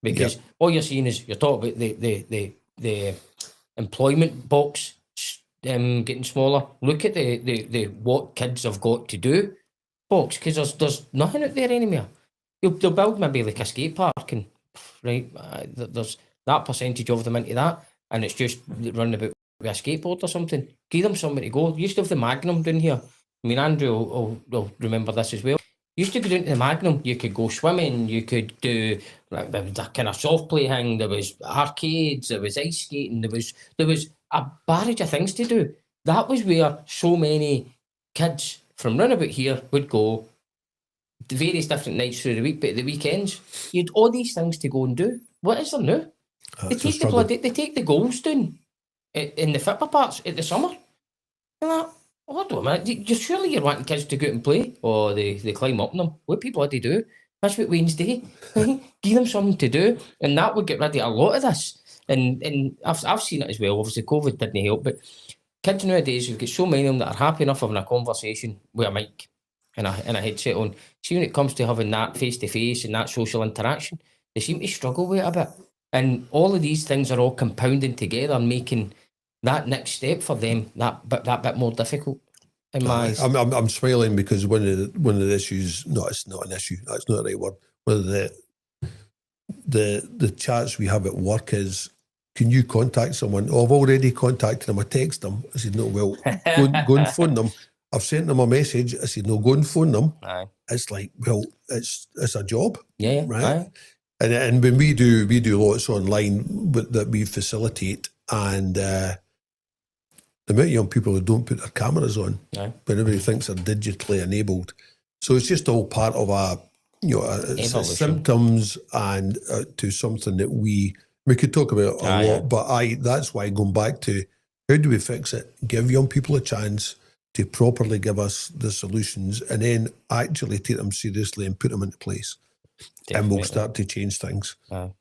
S1: Because all you're seeing is you're talking about the employment box getting smaller. Look at the what kids have got to do box, because there's nothing out there anymore. They'll build maybe like a skate park, and there's that percentage of them into that, and it's just running about with a skateboard or something. Give them somewhere to go. You used to have the Magnum down here. I mean, Andrew will remember this as well. You used to go down to the Magnum, you could go swimming, you could do like that kind of soft play thing, there was arcades, there was ice skating, there was a barrage of things to do. That was where so many kids from round about here would go the various different nights through the week, but at the weekends, you had all these things to go and do. What is there now? They take the goals down in the football parts at the summer. And that, hold on a minute, surely you're wanting kids to go out and play, or they climb up them. What people had to do, that's what Wednesday. Give them something to do, and that would get rid of a lot of this. And I've seen it as well. Obviously, COVID didn't help, but kids nowadays, you've got so many of them that are happy enough having a conversation with a mic and a headset on. See, when it comes to having that face-to-face and that social interaction, they seem to struggle with it a bit. And all of these things are all compounding together and making that next step for them that bit more difficult. In my eyes.
S2: I'm smiling because one of the issues, no, it's not an issue, that's not the right word. One of the chats we have at work is, can you contact someone? Oh, I've already contacted them. I text them. I said, no, well, go and phone them. I've sent them a message. I said, no, go and phone them. Aye. It's like, well, it's a job.
S1: Yeah.
S2: Right.
S1: Aye.
S2: And when we do lots online that we facilitate, and the amount of young people who don't put their cameras on, when everybody thinks they're digitally enabled. So it's just all part of a symptoms and to something that we could talk about a lot, but that's why going back to how do we fix it? Give young people a chance to properly give us the solutions and then actually take them seriously and put them into place. Definitely. And we'll start to change things.
S1: But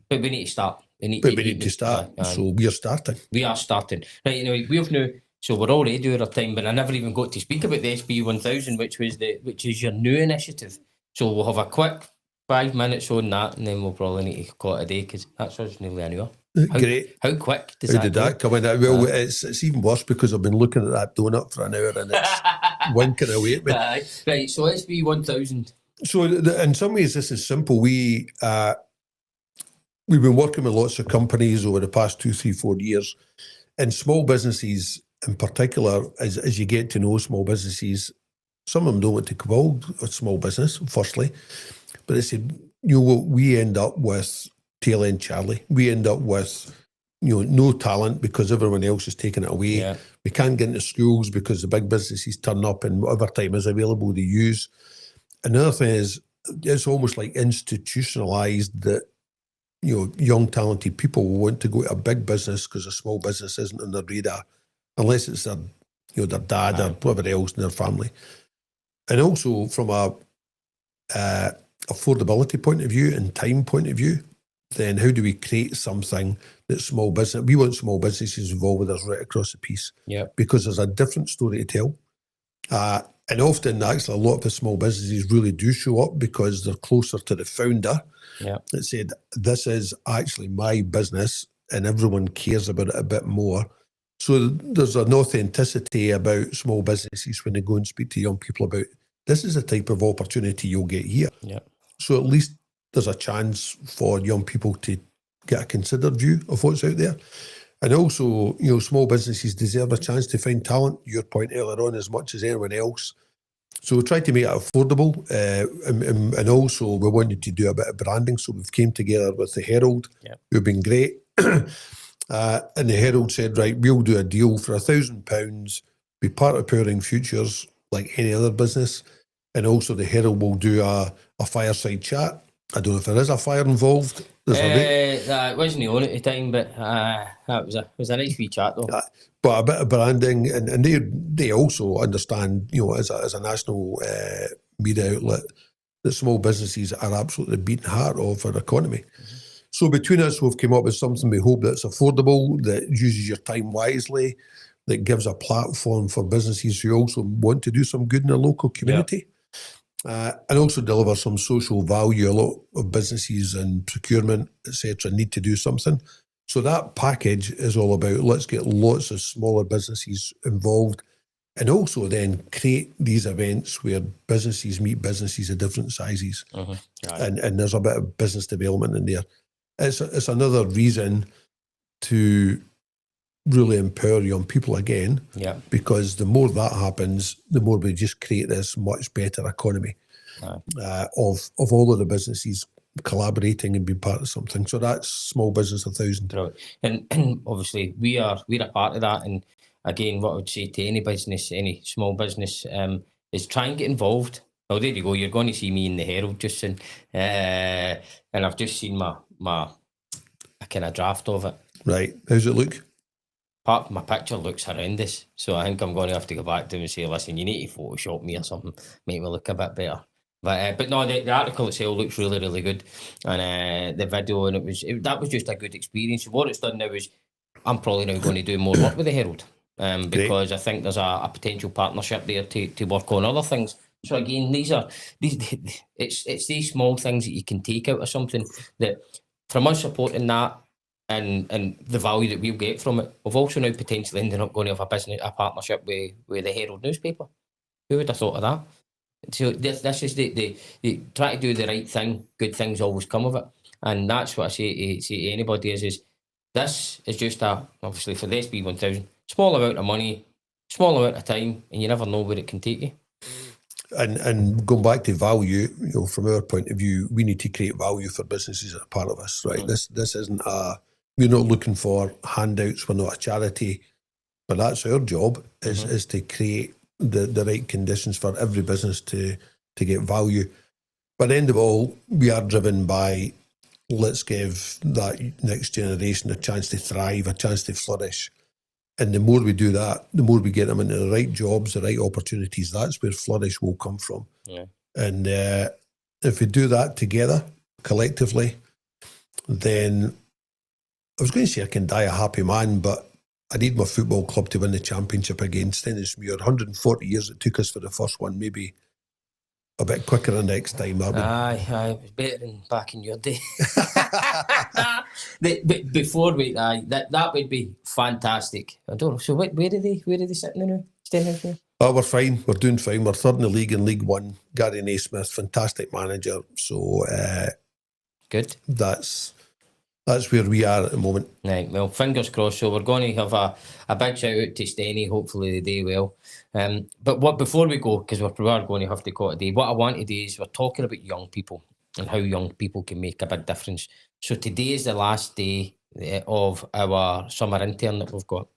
S1: we need to start. We need to
S2: start. So we are starting.
S1: We are starting. Right, anyway, we've now, so we're already out of time, but I never even got to speak about the SB 1000, which is your new initiative. So we'll have a quick 5 minutes on that, and then we'll probably need to call it a day because that's us nearly an hour.
S2: Great.
S1: How quick
S2: did that come in? Well, it's even worse because I've been looking at that donut for an hour and it's winking away at me.
S1: Right, so SB 1000.
S2: So in some ways, this is simple. We've been working with lots of companies over the past 2, 3, 4 years, and small businesses in particular, as you get to know small businesses, some of them don't want to call a small business, firstly, but they said, we end up with tail end Charlie. We end up with, no talent because everyone else is taking it away. Yeah. We can't get into schools because the big businesses turn up and whatever time is available to use. Another thing is, it's almost like institutionalized that, young talented people will want to go to a big business because a small business isn't on their radar, unless it's their, their dad or whatever else in their family. And also from a affordability point of view and time point of view, then how do we create something that small business, we want small businesses involved with us right across the piece, because there's a different story to tell. And often, actually, a lot of the small businesses really do show up because they're closer to the founder that said, this is actually my business and everyone cares about it a bit more. So there's an authenticity about small businesses when they go and speak to young people about, this is the type of opportunity you'll get here. Yeah. So at least there's a chance for young people to get a considered view of what's out there. And also, small businesses deserve a chance to find talent, your point earlier on, as much as anyone else. So we tried to make it affordable. And also we wanted to do a bit of branding. So we've came together with the Herald, who've been great. And the Herald said, right, we'll do a deal for £1,000, be part of Powering Futures like any other business. And also the Herald will do a fireside chat. I don't know if there is a fire involved.
S1: It wasn't on at the time, but that was a nice wee chat though.
S2: But a bit of branding, and they also understand, as a national media outlet, that small businesses are absolutely the beating heart of our economy. Mm-hmm. So between us, we've come up with something we hope that's affordable, that uses your time wisely, that gives a platform for businesses who also want to do some good in their local community. And also deliver some social value. A lot of businesses and procurement, etc., need to do something. So that package is all about, let's get lots of smaller businesses involved, and also then create these events where businesses meet businesses of different sizes. And there's a bit of business development in there. It's another reason to really empower young people again, because the more that happens, the more we just create this much better economy of all of the businesses collaborating and being part of something. So that's Small Business 1000.
S1: Right. And obviously we're a part of that. And again, what I would say to any business, any small business, is try and get involved. Oh, there you go. You're going to see me in the Herald just soon, and I've just seen my kind of draft of it.
S2: Right. How's it look?
S1: My picture looks horrendous, so I think I'm going to have to go back to him and say, listen, you need to Photoshop me or something, make me look a bit better. But no, the article itself looks really, really good, and the video, and that was just a good experience. What it's done now is I'm probably now going to do more work with the Herald, because I think there's a potential partnership there to work on other things So again, it's these small things that you can take out of something that, from us supporting that and the value that we'll get from it, we've also now potentially ended up going to have a partnership with the Herald newspaper. Who would have thought of that? So this is the try to do the right thing. Good things always come of it, and that's what I say to anybody is this is just obviously for the SB1000 small amount of money, small amount of time, and you never know where it can take you.
S2: And going back to value, from our point of view, we need to create value for businesses that are part of us, right? This isn't we're not looking for handouts. We're not a charity, but that's our job is to create the right conditions for every business to get value. But at the end of all, we are driven by, let's give that next generation a chance to thrive, a chance to flourish. And the more we do that, the more we get them into the right jobs, the right opportunities. That's where flourish will come from.
S1: Yeah.
S2: And if we do that together, collectively, then I was going to say I can die a happy man, but I need my football club to win the championship against Stennismuir. 140 years it took us for the first one, maybe a bit quicker the next time.
S1: Aye, it was better than back in your day. Before that would be fantastic. I don't know. So where are they sitting now? Stennismuir?
S2: Oh, we're fine. We're doing fine. We're third in the league in League One. Gary Naismith, fantastic manager. So
S1: good.
S2: That's where we are at the moment.
S1: Right, well, fingers crossed. So we're going to have a big shout out to Stenny. Hopefully they do well. But before we go, because we are going to have to call it a day, what I want to do is we're talking about young people and how young people can make a big difference. So today is the last day of our summer intern that we've got.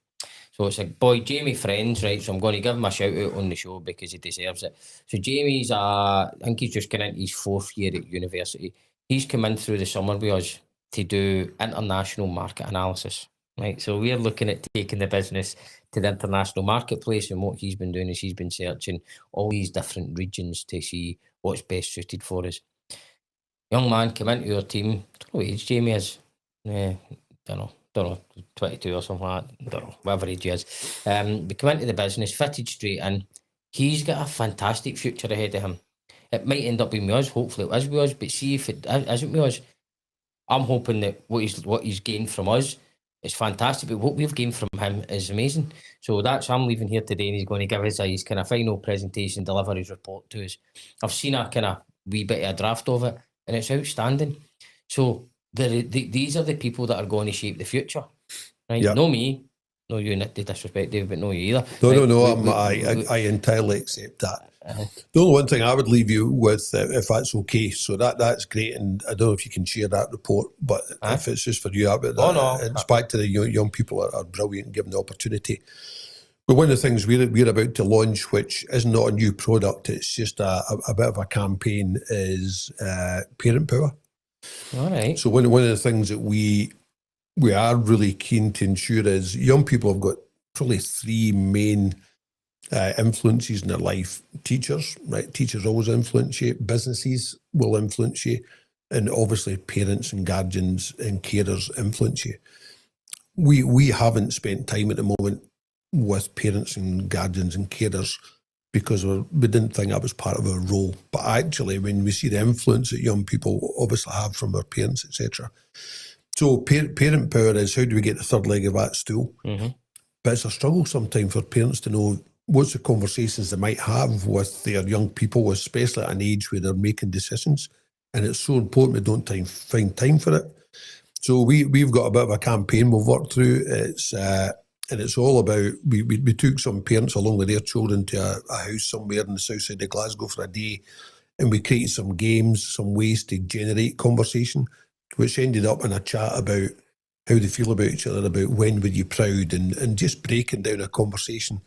S1: So it's a boy, Jamie Friends, right? So I'm going to give him a shout out on the show because he deserves it. So Jamie's, I think he's just getting into his 4th year at university. He's come in through the summer with us to do international market analysis, right? So we're looking at taking the business to the international marketplace, and what he's been doing is he's been searching all these different regions to see what's best suited for us. Young man came into our team. I don't know what age Jamie is. Don't know, 22 or something like that. Don't know, whatever age he is. We come into the business, fitted straight in. He's got a fantastic future ahead of him. It might end up being with us. Hopefully it is with us. But see if it isn't with us, I'm hoping that what he's gained from us is fantastic, but what we've gained from him is amazing. So I'm leaving here today, and he's going to give us his kind of final presentation, deliver his report to us. I've seen a kind of wee bit of a draft of it, and it's outstanding. So these are the people that are going to shape the future, right? Yep. No me, no you, not to disrespect David, but no you either.
S2: No, I entirely accept that. The only one thing I would leave you with, if that's okay, so that's great, and I don't know if you can share that report, but if it's just for you, it's back to the young people are brilliant and given the opportunity. But one of the things we're about to launch, which is not a new product, it's just a bit of a campaign, is Parent Power.
S1: All right.
S2: So one of the things that we are really keen to ensure is young people have got probably 3 main influences in their life. Teachers, right? Teachers always influence you. Businesses will influence you. And obviously parents and guardians and carers influence you. We haven't spent time at the moment with parents and guardians and carers because we didn't think that was part of our role. But actually, when we see the influence that young people obviously have from their parents, etc. So parent power is, how do we get the third leg of that stool? Mm-hmm. But it's a struggle sometimes for parents to know what's the conversations they might have with their young people, especially at an age where they're making decisions. And it's so important we don't find time for it. So we've got a bit of a campaign we've worked through. And it's all about, we took some parents along with their children to a house somewhere in the south side of Glasgow for a day, and we created some games, some ways to generate conversation, which ended up in a chat about how they feel about each other, about when were you proud, and just breaking down a conversation.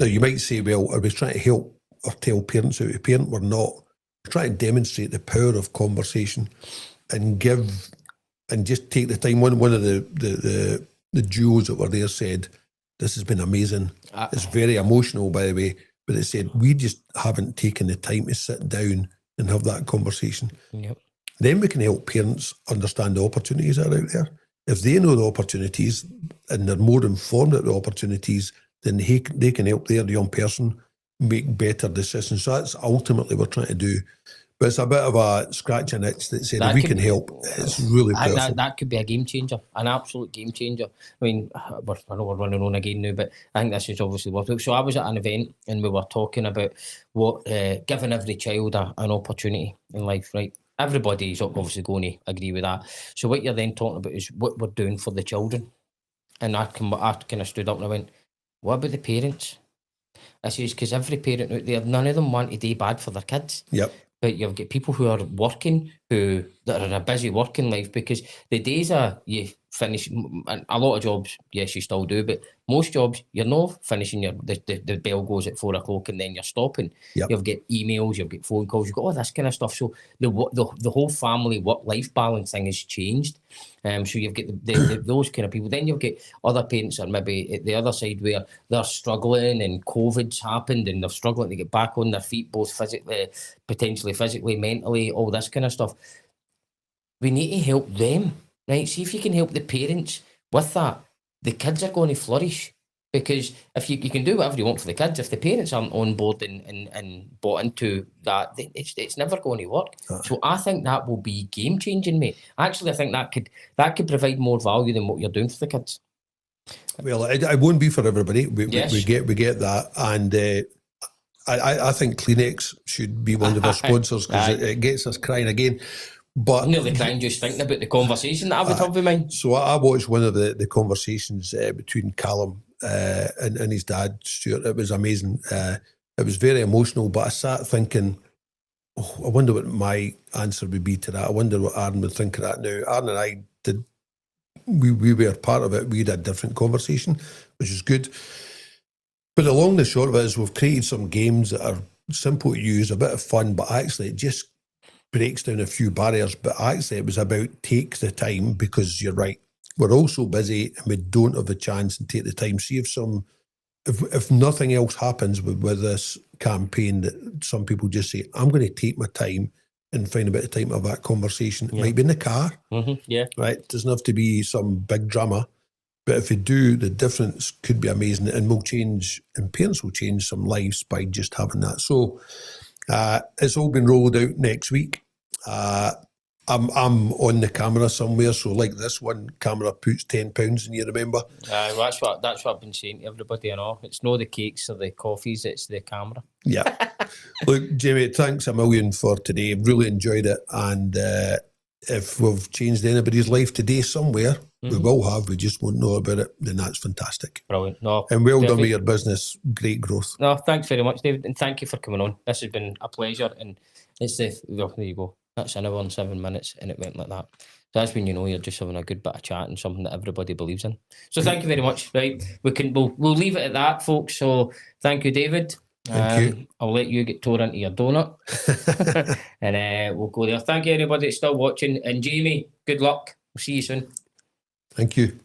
S2: Now, you might say, well, are we trying to help or tell parents how to parent? We're not. We're trying to demonstrate the power of conversation and just take the time. One of the duos that were there said, this has been amazing. It's very emotional, by the way, but it said, we just haven't taken the time to sit down and have that conversation.
S1: Yep.
S2: Then we can help parents understand the opportunities that are out there. If they know the opportunities and they're more informed about the opportunities, then they can help their young person make better decisions. So that's ultimately what we're trying to do. But it's a bit of a scratch an itch that said if we can help, it's really powerful.
S1: That could be a game changer, an absolute game changer. I mean, I know we're running on again now, but I think this is obviously worth it. So I was at an event and we were talking about what giving every child an opportunity in life, right? Everybody's obviously going to agree with that. So what you're then talking about is what we're doing for the children. And I kind of stood up and I went, what about the parents? I says, because every parent out there, none of them want to do bad for their kids.
S2: Yep.
S1: But you've got people who are working, that are in a busy working life, because the days are you finish, and a lot of jobs, yes, you still do, but most jobs, you're not finishing the bell goes at 4 o'clock and then you're stopping.
S2: Yep.
S1: You've got emails, you've got phone calls, you've got all this kind of stuff. So the whole family work-life balance thing has changed. So you've got those kind of people. Then you've got other parents that are maybe at the other side where they're struggling and COVID's happened and they're struggling to get back on their feet, both physically, potentially physically, mentally, all this kind of stuff. We need to help them, right? See if you can help the parents with that. The kids are going to flourish, because if you can do whatever you want for the kids, if the parents aren't on board and bought into that, then it's never going to work. So I think that will be game changing, mate. Actually, I think that could provide more value than what you're doing for the kids.
S2: Well, it won't be for everybody. We get that, and I think Kleenex should be one of our sponsors, because it gets us crying again. But
S1: I'm nearly crying just thinking about the conversation that I would have with mine.
S2: So I watched one of the conversations between Callum and his dad, Stuart. It was amazing. It was very emotional, but I sat thinking, I wonder what my answer would be to that. I wonder what Aaron would think of that now. Aaron and I did, we were part of it. We had a different conversation, which is good. But the long and the short of it is we've created some games that are simple to use, a bit of fun, but actually it just breaks down a few barriers. But actually it was about take the time, because you're right, we're all so busy and we don't have a chance to take the time. See if nothing else happens with this campaign, that some people just say, I'm going to take my time and find a bit of time to have that conversation. It might be in the car, right? It doesn't have to be some big drama. But if you do, the difference could be amazing, and parents will change some lives by just having that. So it's all been rolled out next week. I'm on the camera somewhere, so like this one camera puts £10 in, you remember?
S1: That's what I've been saying to everybody and all. It's not the cakes or the coffees, it's the camera.
S2: Yeah. Look, Jamie, thanks a million for today. Really enjoyed it. And if we've changed anybody's life today somewhere, we will have, we just won't know about it, then that's fantastic.
S1: Brilliant. No,
S2: and well done with your business. Great growth.
S1: No, thanks very much, David, and thank you for coming on. This has been a pleasure, and there you go. That's an hour and 7 minutes, and it went like that. So that's when you know you're just having a good bit of chat and something that everybody believes in. So thank you very much. Right, we'll leave it at that, folks. So thank you, David.
S2: Thank you.
S1: I'll let you get tore into your donut, and we'll go there. Thank you, anybody that's still watching, and Jamie, good luck. We'll see you soon.
S2: Thank you.